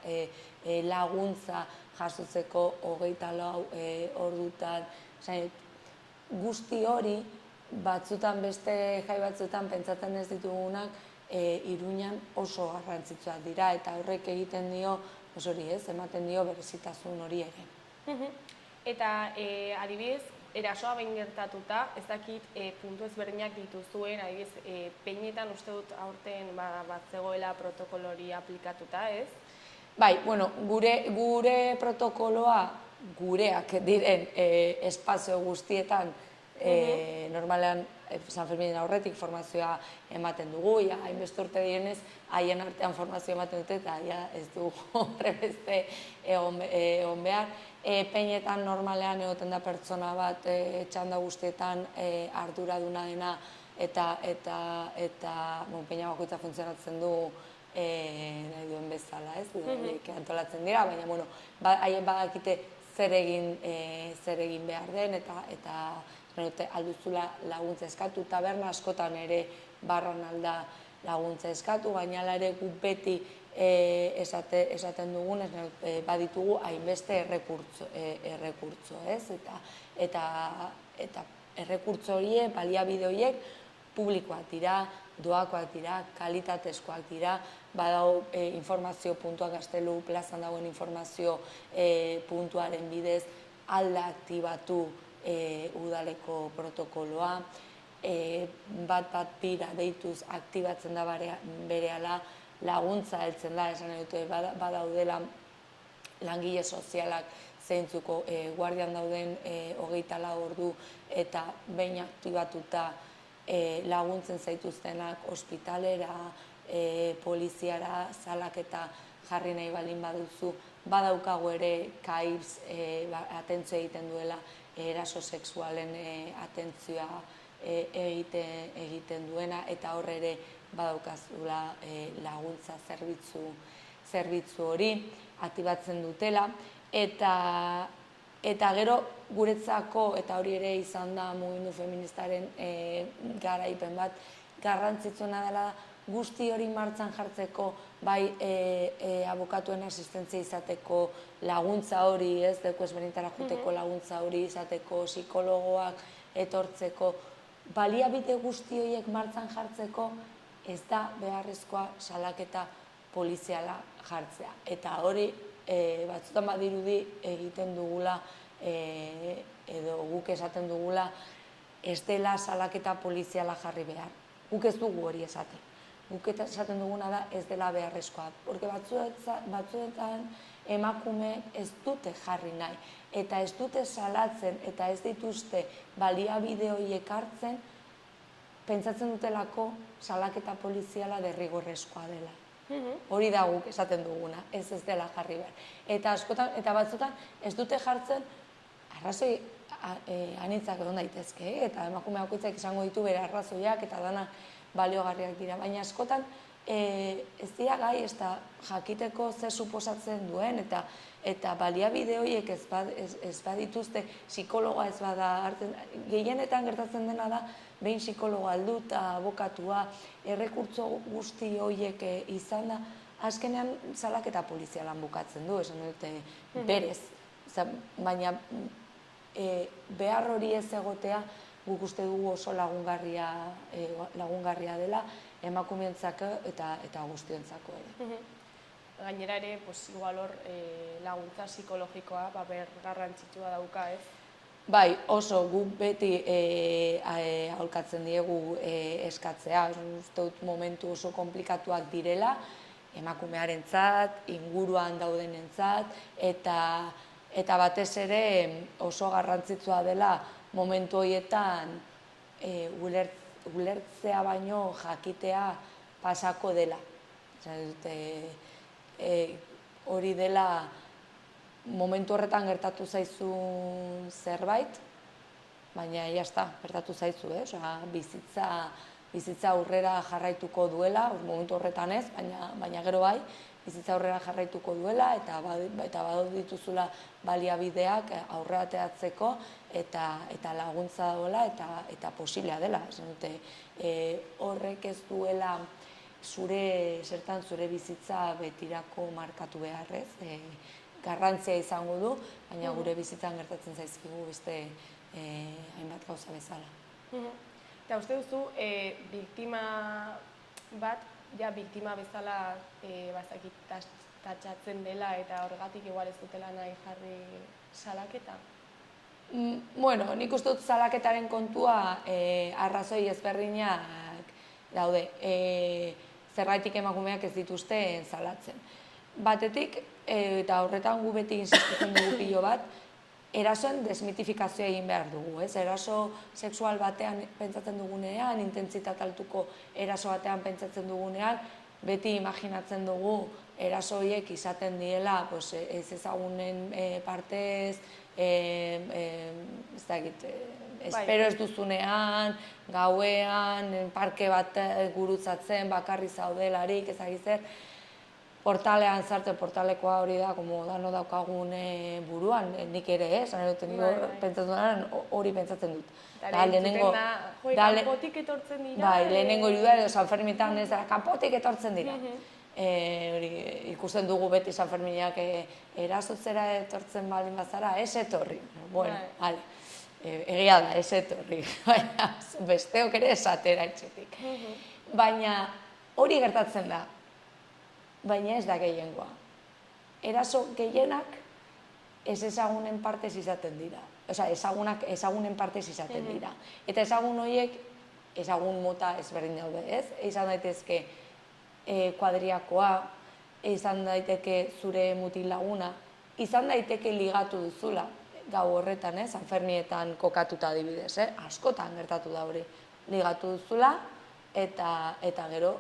S3: laguntza jasotzeko 24 ordutan, guzti hori batzutan beste jai batzutan pentsatzen ez ditugunak Iruñan oso garrantzitsuak dira, eta horrek egiten dio, hori ez, ematen dio berezitasun hori ere.
S1: Eta adibidez, erasoa behin gertatuta, ez dakit puntu ezberdinak dituzuen, adibidez, peinetan uste dut aurten bat zegoela protokolo hori aplikatuta, ez?
S3: Bai, bueno, gure protokoloa, gureak diren espazio guztietan, normalean San Ferminen aurretik formazioa ematen dugu, hainbeste urte direnez, haien artean formazioa ematen dute, eta ez dugu horrebeste egon behar. Peinetan normalean egoten da pertsona bat txanda guztietan arduraduna dena, eta peina bakoitza funtzionatzen du nahi duen bezala, ez? Antolatzen dira, baina haien badakite zer egin behar den, eta alduzula laguntza eskatu, taberna askotan ere barran alda laguntza eskatu, baina ere gu beti esaten dugunez, baditugu hainbeste errekurtso, ez? Eta errekurtso horiek, baliabide horiek, publikoak dira, doakoak dira, kalitatezkoak dira, badau informazio puntua Gaztelu plazan dagoen informazio puntuaren bidez alda aktibatu udaleko protokoloa, bat bira deituz aktibatzen da berehala, laguntza heltzen da, esan dute badaudela langile sozialak zeintzuko guardian dauden 24 ordu eta behin aktibatuta laguntzen zaituztenak ospitalera, poliziara, salaketa jarri nahi baldin baduzu, badaukagu ere CAIBS atentzio egiten duela, eraso sexualen atentzioa egiten duena, eta hor ere badaukazula laguntza zerbitzu hori aktibatzen dutela, eta gero guretzako, eta hori ere izan da mugimendu feministaren garaipen bat, garrantzitsuena dela guzti hori martxan jartzeko, bai abokatuen asistentzia izateko laguntza hori, ez, deku ezberdinetara joateko laguntza hori izateko, psikologoak etortzeko, baliabide guzti horiek martxan jartzeko, ez da beharrezkoa salaketa poliziala jartzea. Eta hori batzutan badirudi egiten dugula, edo guk esaten dugula, ez dela salaketa poliziala jarri behar. Guk ez dugu hori esaten. Guk esaten duguna da ez dela beharrezkoa. Porque batzuetan emakumeek ez dute jarri nahi, eta ez dute salatzen, eta ez dituzte baliabide horiek hartzen, pentsatzen dutelako salaketa poliziala derrigorrezkoa dela. Hori da guk esaten duguna, ez dela jarri behar. Eta batzutan ez dute jartzen, arrazoi anitzak egon daitezke, eta emakume bakoitzak izango ditu bere arrazoiak, eta dana baliogarriak dira. Baina askotan ez dira gai, ez da jakiteko zer suposatzen duen, eta baliabide horiek ez badituzte, psikologa ez bada hartzen, gehienetan gertatzen dena da, behin psikologa aldu eta abokatua, errekurtso guzti horiek izan da, azkenean salaketa polizialan bukatzen du, esan dute berez, baina behar hori ez egotea, guk uste dugu oso lagungarria dela, emakumeentzako eta guztiontzako ere.
S1: Gainera ere, igual hor laguntza psikologikoa garrantzitsua dauka, ez?
S3: Bai, oso guk beti aholkatzen diegu eskatzea, uste dut momentu oso komplikatuak direla, emakumearentzat, inguruan daudenentzat, eta batez ere oso garrantzitsua dela momentu horietan ulertzea baino jakitea pasako dela. Hori dela momentu horretan gertatu zaizun zerbait, baina jazta, bertatu zaizu, osea, bizitza aurrera jarraituko duela, momentu horretan ez, baina gero bai, bizitza aurrera jarraituko duela, eta badut dituzula baliabideak aurrera ateratzeko, eta laguntza dagoela, eta posiblea dela. Esan dute, horrek ez duela zertan zure bizitza betirako markatu beharrez, garrantzia izango du, baina gure bizitzan gertatzen zaizkigu beste hainbat gauza bezala.
S2: Eta uste duzu, biktima bat, biktima bezala tatxatzen dela eta horregatik igual ez dutela nahi jarri salaketa?
S3: Bueno, nik uste dut salaketaren kontua arrazoi ezberdinak daude. Zergaitik emakumeak ez dituzte salatzen. Batetik, eta horretan gu beti insistitzen dugu pilo bat, erasoen desmitifikazioa egin behar dugu. Eraso sexual batean pentsatzen dugunean, intentsitate altuko eraso batean pentsatzen dugunean, beti imaginatzen dugu eraso horiek izaten diela ez ezagunen partez, espero ez duzunean, gauean, parke bat gurutzatzen, bakarri zaudelarik, ezagizer, portalean sartzen, portalekoa hori da, dano daukagun buruan, nik ere, hori pentsatzen dut.
S2: Kanpotik etortzen dira?
S3: Bai, lehenengo irudua edo San Ferminetan ez da, kanpotik etortzen dira. Ikusten dugu beti San Ferminak erasotzera etortzen baldin bazara, ez etorri. Bueno, egia da, ez etorri. Besteok ere esatera etxetik. Baina hori gertatzen da. Baina ez da gehiengoa. Eraso gehienak ez ezagunen partez izaten dira. Osa, ezagunen partez izaten dira. Eta ezagun horiek, ezagun mota ezberdin daude, ez? Izan daitezke kuadriakoa, izan daiteke zure mutil laguna, izan daiteke ligatu duzula, gau horretan, San Fermietan kokatuta adibidez, askotan gertatu da hori. Ligatu duzula, eta gero,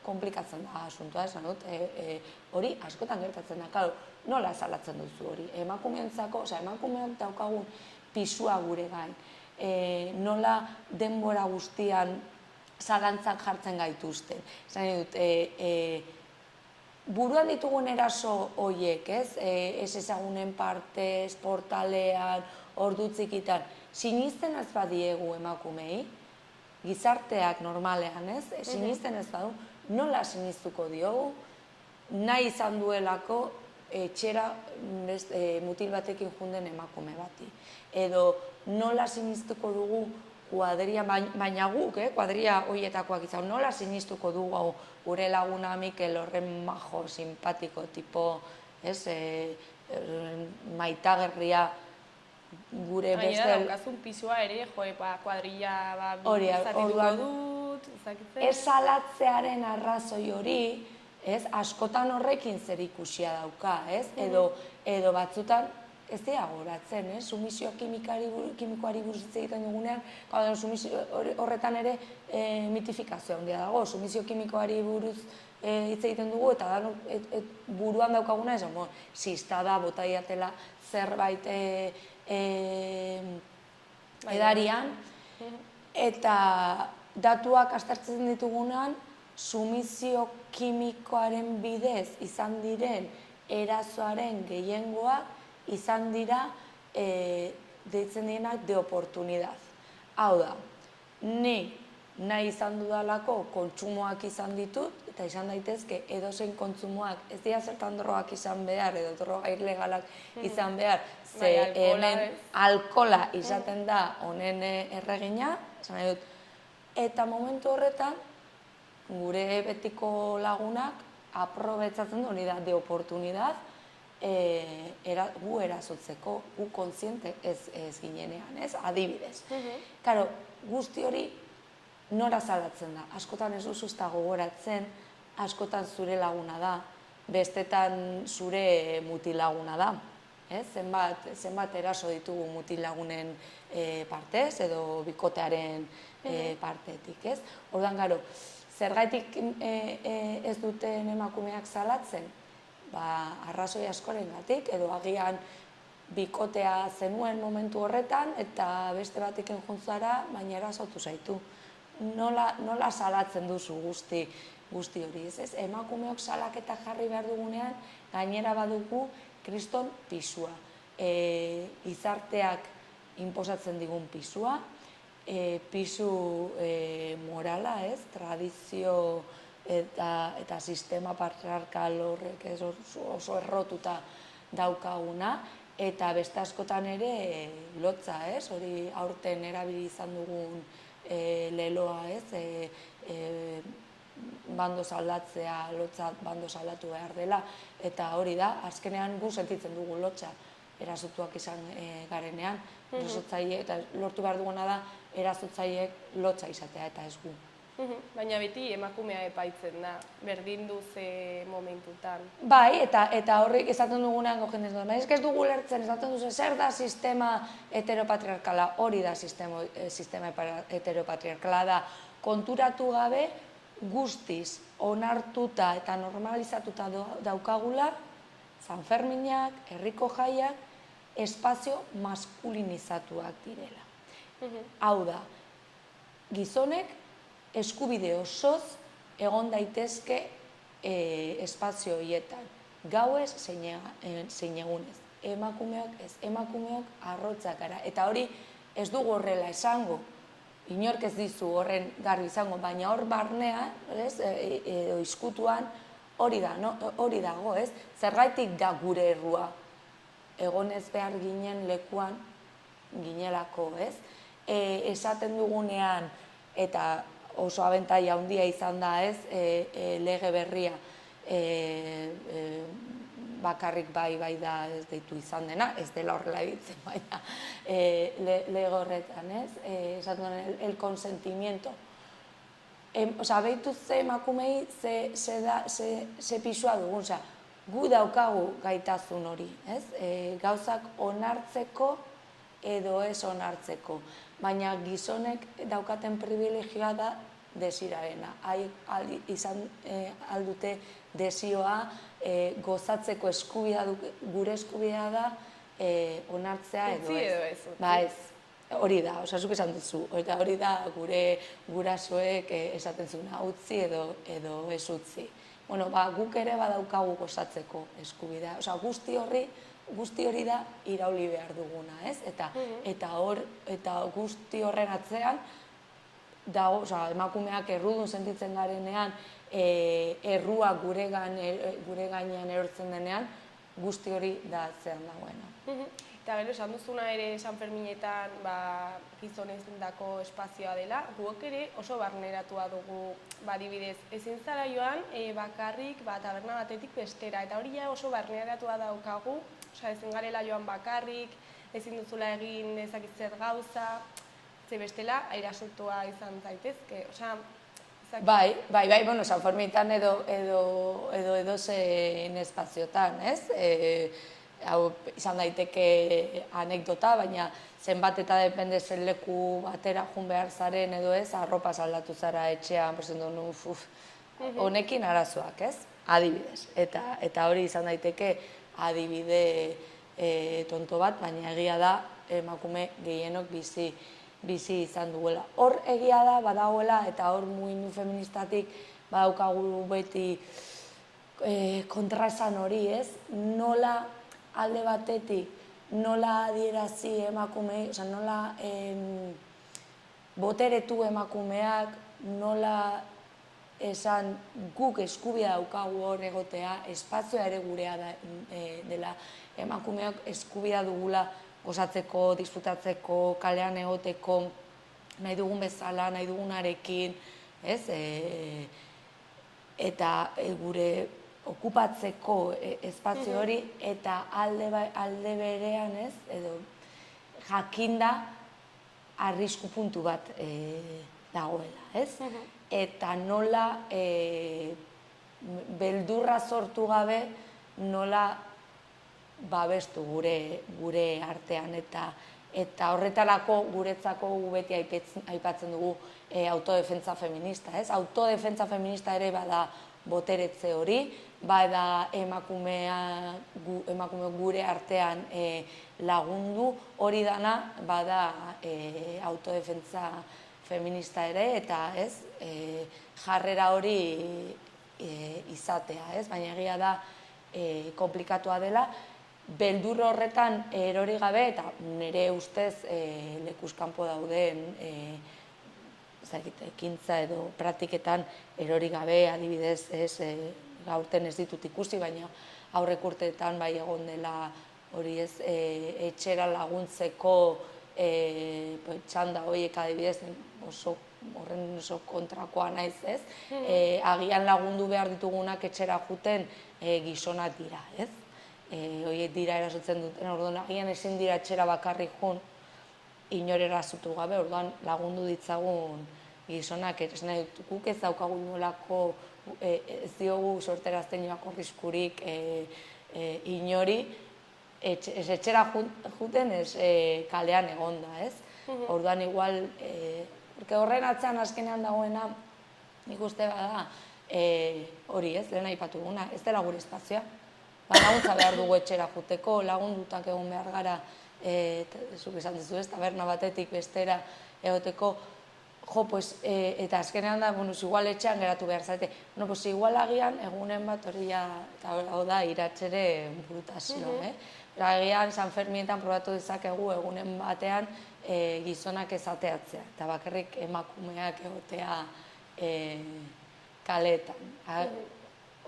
S3: komplikatzen da asuntoa, esan dut, hori askotan gertatzen da, claro, nola salatzen duzu hori, emakumeentzako, emakumean daukagun pisua gure gain, nola denbora guztian zalantzak jartzen gaituzten, esan dut, buruan ditugun eraso horiek, ez ezagunen partez, portalean, ordu txikitan, sinisten ez badiegu emakumei, gizarteak normalean, sinisten ez badu, nola sinistuko diogu, nahi izan duelako etxera mutil batekin junden emakume bati. Edo nola sinistuko dugu kuadria, baina guk, kuadria horietakoak izan, nola sinistuko dugu gure laguna Mikel horren majo, simpatiko, tipo, maitagerria, gure beste...
S2: Gainera daukazun pisua ere, kuadrilla zatituko dut, ezakitzen...
S3: Ez salatzearen arrazoi hori, askotan horrekin zer ikusia dauka, edo batzutan, ez dira goratzen, sumisio kimikoari buruz hitz egiten dugunean, horretan ere mitifikazioa handia dago, sumisio kimikoari buruz hitz egiten dugu, eta buruan daukaguna ez, zista da, bota diatela zerbait edarian, eta datuak aztertzen ditugunean, sumisio kimikoaren bidez izan diren erasoaren gehiengoak izan dira deitzen dienak de oportunidad. Hau da, ni nahi izan dudalako kontsumoak izan ditut, eta izan daitezke edozein kontsumoak ez dira zertan drogak izan behar, edo droga ilegalak izan behar, ze hemen alkola izaten da honen erregina, esan nahi dut, eta momentu horretan, gure betiko lagunak aprobetzatzen hori da de oportunidad gu erasotzeko, gu kontziente ez ginenean, adibidez. Karo, guzti hori nora salatzen da, askotan ez duzu ezta gogoratzen, askotan zure laguna da, bestetan zure mutilaguna da. Zenbat eraso ditugu mutilagunen partez edo bikotearen partetik. Orduan, garo, zergaitik ez duten emakumeak salatzen? Arrazoi askorengatik, edo agian bikotea zenuen momentu horretan, eta beste batekin juntzara, baina erasotu zaitu. Nola salatzen duzu guzti hori, ez? Emakumeok salaketa jarri behar dugunean, gainera badugu kriston pisua. Gizarteak inposatzen digun pisua, pisu morala, ez? Tradizio eta sistema patriarkal horrek oso errotuta daukaguna, eta beste askotan ere lotza, ez? Hori aurten erabili izan dugun leloa, ez? Bandoz aldatzea, lotza bandoz aldatu behar dela, eta hori da, azkenean gu sentitzen dugu lotza erasotuak izan garenean, eta lortu behar duguna da erasotzaileek lotza izatea eta ez gu.
S1: Baina beti emakumea epaitzen da, berdin du ze momentutan.
S3: Bai, eta horrek esaten dugunean gojenez dut, ez dugu lertzen, esaten duzu, zer da sistema heteropatriarkala, hori da sistema heteropatriarkala da, konturatu gabe guztiz onartuta eta normalizatuta daukagula, Sanferminak, herriko jaiak, espazio maskulinizatuak direla. Hau da, gizonek eskubide osoz egon daitezke espazio horietan, gauez zein egunez. Emakumeok ez, emakumeok arrotzak gara. Eta hori ez dugu horrela esango, inork ez dizu horren garbi izango, baina hor barnean, edo izkutuan, hori dago, ez? Zergaitik da gure errua, egonez behar ginen lekuan ginelako, ez? Esaten dugunean, eta oso abentaia handia izan da, ez, lege berria bakarrik bai da ez deitu izan dena, ez dela horrela ditzen, baina lege horretan, ez, esaten duen el consentimiento. Behitu ze emakumei ze pisua dugun, gu daukagu gaitasun hori, ez, gauzak onartzeko edo ez onartzeko, baina gizonek daukaten privilegioa da desirarena. Izan aldute desioa gozatzeko eskubidea, gure eskubidea da onartzea edo ez. Ba ez, hori da, zuk esan duzu, eta hori da gure gurasoek esaten zuna, utzi edo ez utzi. Bueno, guk ere badaukagu gozatzeko eskubidea, guzti hori da irauli behar duguna, ez? Eta guzti horren atzean, emakumeak errudun sentitzen garenean, errua gure gainean erortzen denean, guzti hori da atzean dagoena.
S1: Eta gero, esan duzuna ere Sanferminetan gizonezindako espazioa dela, guok ere oso barneratua dugu, adibidez, ezin zara joan bakarrik taberna batetik bestera, eta hori oso barneratua daukagu, ezin garela joan bakarrik, ezin duzula egin ezakitzer gauza, ze bestela erasotua izan zaitezke,
S3: Bai, Sanferminetan edo zein espaziotan, ez? Hau izan daiteke anekdota, baina zenbat eta depende zen leku batera jun behar zaren edo ez, arropa aldatu zara etxean, honekin arazoak, ez? Adibidez. Eta hori izan daiteke adibide tonto bat, baina egia da emakume gehienok bizi izan duela. Hor egia da, badagoela, eta hor mugimendu feministatik badaukagu beti kontraesan hori, ez? Nola alde batetik, nola adierazi emakumeei, nola boteretu emakumeak, nola esan guk eskubidea daukagu hor egotea, espazioa ere gurea dela, emakumeak eskubidea dugula gozatzeko, disfrutatzeko, kalean egoteko, nahi dugun bezala, nahi dugunarekin, ez? Eta gure okupatzeko espazio hori, eta alde berean, ez, edo jakinda arrisku puntu bat dagoela, ez? Eta nola beldurra sortu gabe, nola babestu gure artean, eta horretarako guretzako beti aipatzen dugu autodefentsa feminista, ez? Autodefentsa feminista ere bada boteretze hori, bada emakume gure artean lagundu, hori dana bada autodefentsa feminista ere, eta jarrera hori izatea, baina egia da komplikatua dela, beldur horretan erori gabe, eta nire ustez lekuzkanpo dauden ekintza edo praktiketan erori gabe, adibidez, gaurten ez ditut ikusi, baina aurrek urteetan bai egon dela hori etxera laguntzeko txanda horiek adibidez, horren oso kontrakoa naiz ez, agian lagundu behar ditugunak etxera juten gizonak dira, ez? Horiek dira erasotzen duten, orduan agian ezin dira etxera bakarrik jun, inor erasotu gabe, orduan lagundu ditzagun gizonak, ez nahi guk ez daukagu nolako, ez diogu sorterazten joako riskurik inori, etxera juten ez kalean egonda, ez? Orduan igual, horren atzean azkenean dagoena, nik uste bada, hori ez, lehen aipatu duguna, ez dela gure espazioa. Laguntza behar dugu etxera juteko, lagundutak egon behar gara, zuk esan dizu ez, taberna batetik bestera egoteko, jo, eta azkenean da, igual etxean geratu behar zaite. Igual agian egunen bat hori hau da iratxere burutazioa. Agian San Fermietan probatu dezakegu egunen batean gizonak ezateatzea, eta bakarrik emakumeak egotea kaletan.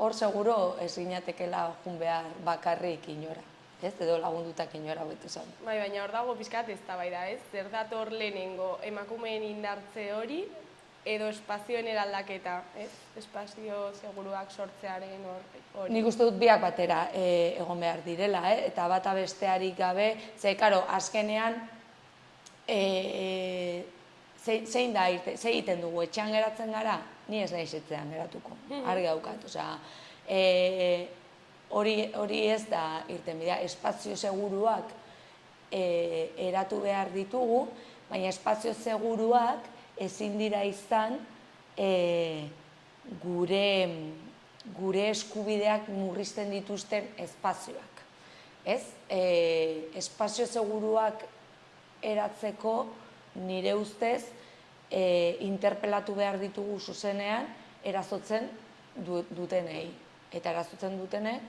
S3: Hor seguro ez ginatekela jun behar bakarrik inora, edo lagundutak inora betu zen.
S1: Baina hor dago pixkat eztabaida, ez? Zer dator lehenengo emakumeen indartze hori edo espazioen eraldaketa, ez? Espazio seguruak sortzearen hori.
S3: Nik uste dut biak batera egon behar direla, eta bata bestearik gabe, ze, karo, azkenean zein da, ze egiten dugu, etxean geratzen gara, ni ez nahi etxean geratuko, argi daukat, hori ez da irtenbidea, espazio seguruak eratu behar ditugu, baina espazio seguruak ezin dira izan gure eskubideak murrizten dituzten espazioak. Espazio seguruak eratzeko nire ustez interpelatu behar ditugu zuzenean erazotzen dutenei. Eta erazotzen dutenek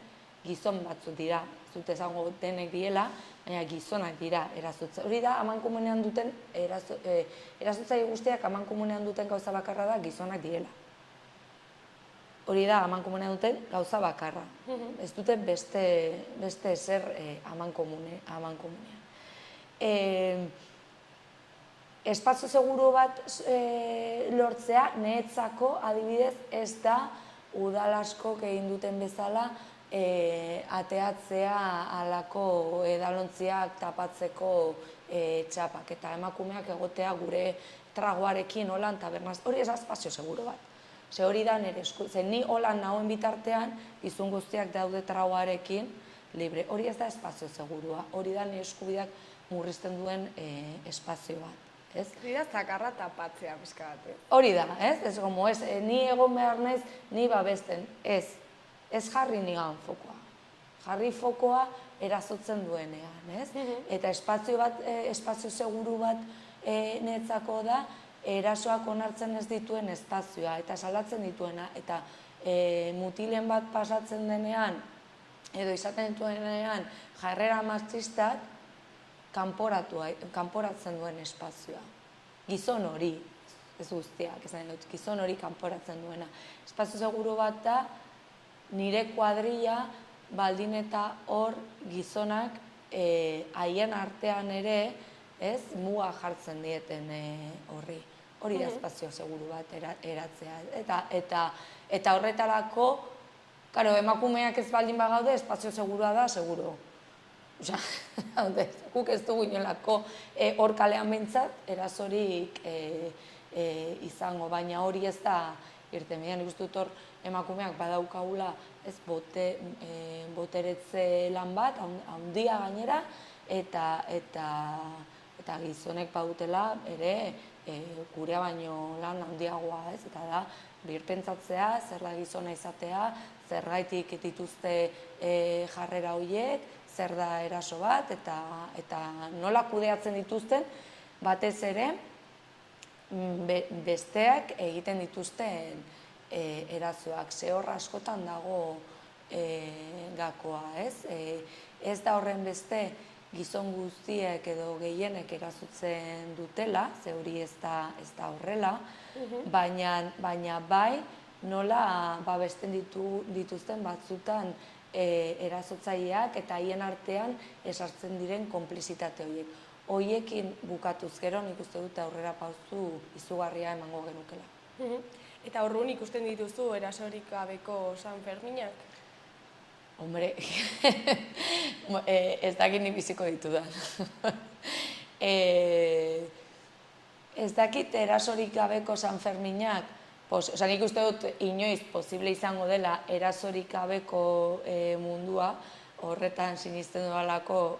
S3: gizon batzuk dira, zut esango denek diela, baina gizonak dira erazotzen. Hori da, amankomunean duten, erasotzaile guztiak amankomunean duten gauza bakarra da gizonak direla. Hori da, amankomunean duten gauza bakarra. Ez duten beste ezer amankomunean. Espazio seguru bat lortzea, niretzako adibidez ez da udal askok egin duten bezala ateatzea halako edalontziak tapatzeko txapak eta emakumeak egotea gure tragoarekin holan tabernaz. Hori ez da espazio seguru bat. Ze hori da nire esku, ze ni holan nagoen bitartean gizon guztiak daude tragoarekin libre. Hori ez da espazio segurua, hori da nire eskubideak murrizten duen espazio bat.
S1: Hori da zakarra tapatzea pixka bat.
S3: Hori da, ez gomo, ni egon behar naiz, ni babesten, ez jarri nigan fokoa. Jarri fokoa erazotzen duenean, ez? Eta espazio seguru bat netzako da, erasoak onartzen ez dituen espazioa, eta salatzen dituena, eta mutilen bat pasatzen denean, edo izaten dituenean, jarrera matxistak, kanporatzen duen espazioa. Gizon hori, ez guztiak, gizon hori kanporatzen duena. Espazio seguru bat da, nire kuadrilla baldin eta hor gizonak haien artean ere, muga jartzen dieten horri. Hori da espazio seguru bat eratzea. Eta horretarako, emakumeak ez baldin bagaude, espazio segurua da, seguru. Guk ez dugu inolako hor kalean bintzat, erazorik izango, baina hori ez da irtenbidea. Nik uste dut hor emakumeak badaukagula boteretze lan bat, handia gainera, eta gizonek badutela ere gurea baino lan handiagoa, ez? Eta da, birpentsatzea, zer da gizona izatea, zergaitik dituzte jarrera horiek, zer da eraso bat, eta nola kudeatzen dituzten, batez ere, besteak egiten dituzten erasoak. Hor askotan dago gakoa, ez? Ez da horren beste gizon guztiek edo gehienek erasotzen dutela, ze hori ez da horrela, baina bai nola babesten dituzten batzutan erasotzaileak eta haien artean esartzen diren konplizitate horiek. Horiekin bukatuz gero nik uste dut aurrera pausu izugarria emango genukela.
S1: Eta orduan ikusten dituzu erasorik gabeko Sanferminak?
S3: Hombre, ez dakit nik biziko ditudan. Ez dakit erasorik gabeko Sanferminak, nik uste dut inoiz posible izango dela erasorik gabeko mundua, horretan sinisten dudalako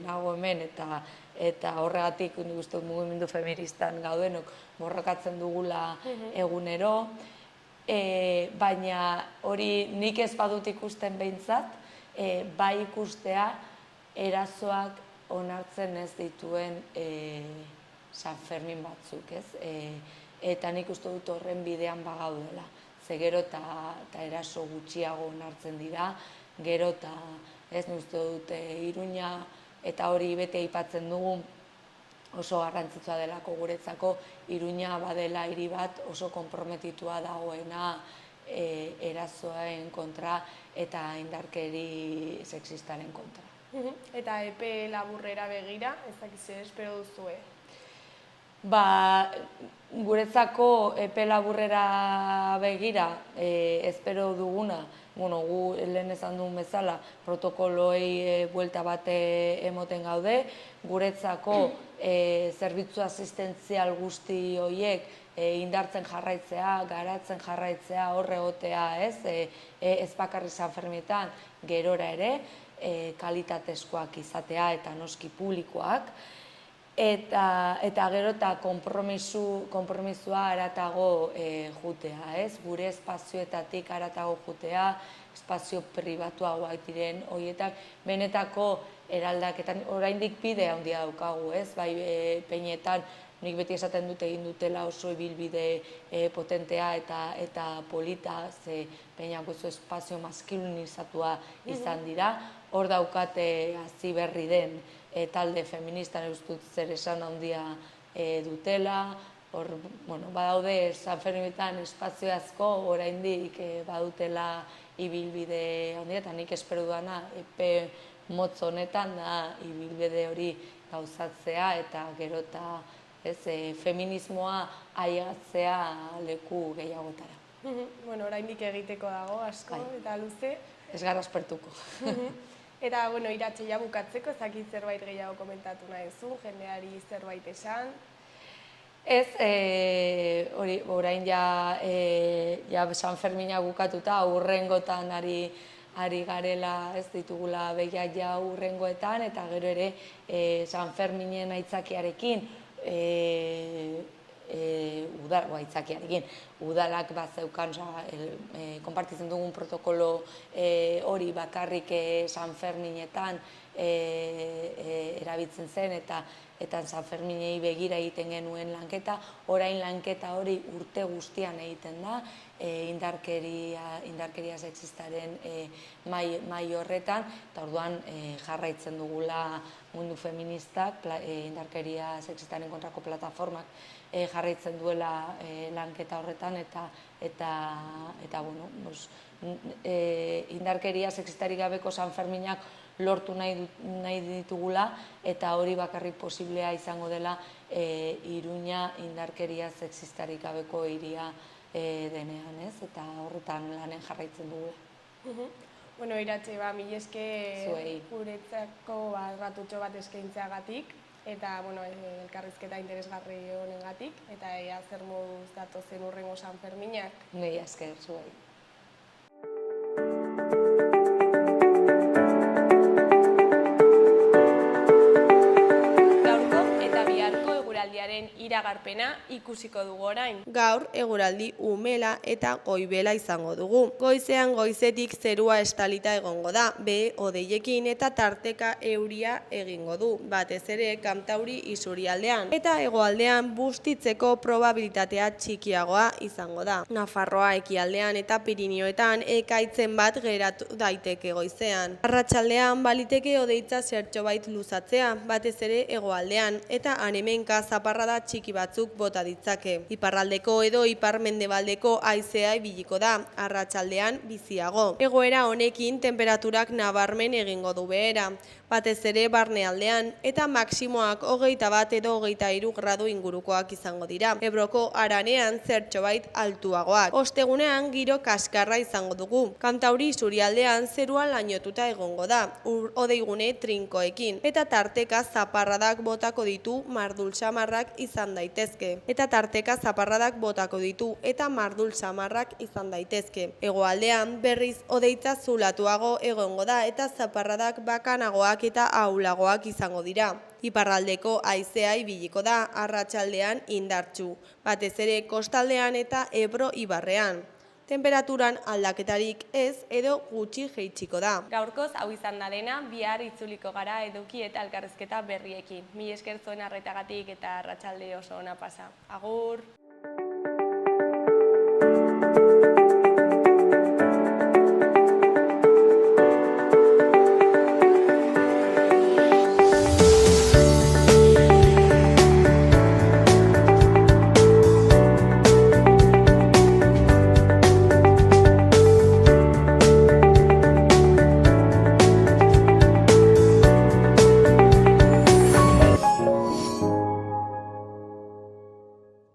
S3: nago hemen eta horregatik nik uste dut mugimendu feministan gaudenok borrokatzen dugula egunero, baina hori nik ez badut ikusten behintzat, bai ikustea erasoak onartzen ez dituen Sanfermin batzuk, ez? Eta nik uste dut horren bidean bagaudela. Ze gero eta eraso gutxiago onartzen dira, gero eta ez nik uste dut Iruña eta hori bete aipatzen dugu oso garrantzitsua delako guretzako, Iruña badela hiri bat oso konprometitua dagoena erasoen kontra eta indarkeri sexistaren kontra.
S1: Eta epe laburrera begira, ez dakiz espero duzue?
S3: Guretzako epe laburrera begira espero duguna, gu lehen esan duen bezala protokoloei buelta bat emoten gaude, guretzako zerbitzu asistentzial guzti horiek indartzen jarraitzea, garatzen jarraitzea, horre egotea, ez bakarrik Sanferminetan, gerora ere, kalitatezkoak izatea eta noski publikoak, eta gero eta konpromisua haratago jutea, ez? Gure espazioetatik haratago jutea, espazio pribatuagoak diren horietak, benetako eraldaketan, oraindik bide handia daukagu, ez? Bai, Peinetan, nik beti esaten dut egin dutela oso ibilbide potentea eta polita, ze Peinako oso espazio maskilinizatua izan dira, hor daukate hazi berri den talde feministan eustut zer esan handia dutela, hor, badaude Sanferminetan espazio asko oraindik badutela ibilbide handia, eta nik espero duana epe motz honetan da ibilbide hori gauzatzea eta gero eta feminismoa ailegatzea leku gehiagotara.
S1: Oraindik egiteko dago asko eta luze.
S3: Ez gara aspertuko.
S1: Eta, Iratxe, ja bukatzeko, ez dakit zerbait gehiago komentatu nahi duzu, jendeari zerbait esan?
S3: Ez, orain ja Sanfermina bukatuta, hurrengotan ari garela, ez ditugula begiak ja hurrengoetan, eta gero ere Sanferminen aitzakiarekin, udalak bat zeukan, konpartitzen dugun protokolo hori bakarrik Sanferminetan erabiltzen zen eta Sanferminei begira egiten genuen lanketa, orain lanketa hori urte guztian egiten da, indarkeria sexistaren mai horretan, eta orduan jarraitzen dugula mundu feministak, indarkeria sexistaren kontrako plataformak jarraitzen duela lanketa horretan, eta indarkeria sexistarik gabeko Sanferminak lortu nahi ditugula, eta hori bakarrik posiblea izango dela Iruña indarkeria sexistarik gabeko hiria denean, ez? Eta horretan lanen jarraitzen dugula.
S1: Iratxe, mila esker guretzako ratutxo bat eskaintzeagatik, eta elkarrizketa interesgarri honengatik, eta ea zer moduz datozen hurrengo Sanferminak.
S3: Mila esker, zuei.
S1: Gaurko eta biharko eguraldiaren iragarpena ikusiko dugu orain.
S2: Gaur eguraldi umela eta goibela izango dugu. Goizean goizetik zerua estalita egongo da, behe hodeiekin eta tarteka euria egingo du, batez ere kantauri isurialdean. Eta hegoaldean bustitzeko probabilitatea txikiagoa izango da. Nafarroa ekialdean eta Pirinioetan ekaitzen bat geratu daiteke goizean. Arratsaldean baliteke hodeitza zertxobait luzatzea, batez ere hegoaldean, eta han-hemenka zaparrada txiki batzuk bota ditzake. Iparraldeko edo ipar-mendebaldeko haizea ibiliko da, arratsaldean biziago. Egoera honekin tenperaturak nabarmen egingo du behera, batez ere barnealdean, eta maksimoak 21 edo 23 gradu ingurukoak izango dira. Ebroko haranean zertxobait altuagoak. Ostegunean giro kaskarra izango dugu. Kantauri isurialdean zerua lainotuta egongo da, hodeigune trinkoekin, eta tarteka zaparradak botako ditu mardul samarrak izan daitezke. Hegoaldean berriz hodeitza zulatuago egongo da eta zaparradak bakanagoak eta ahulagoak izango dira. Iparraldeko haizea ibiliko da, arratsaldean indartsu, batez ere kostaldean eta Ebro ibarrean. Temperaturan aldaketarik ez edo gutxi jaitsiko da.
S1: Gaurkoz hau izan da dena, bihar itzuliko gara eduki eta elkarrizketa berriekin. Mila esker zuen arretagatik eta arratsalde oso ona pasa. Agur!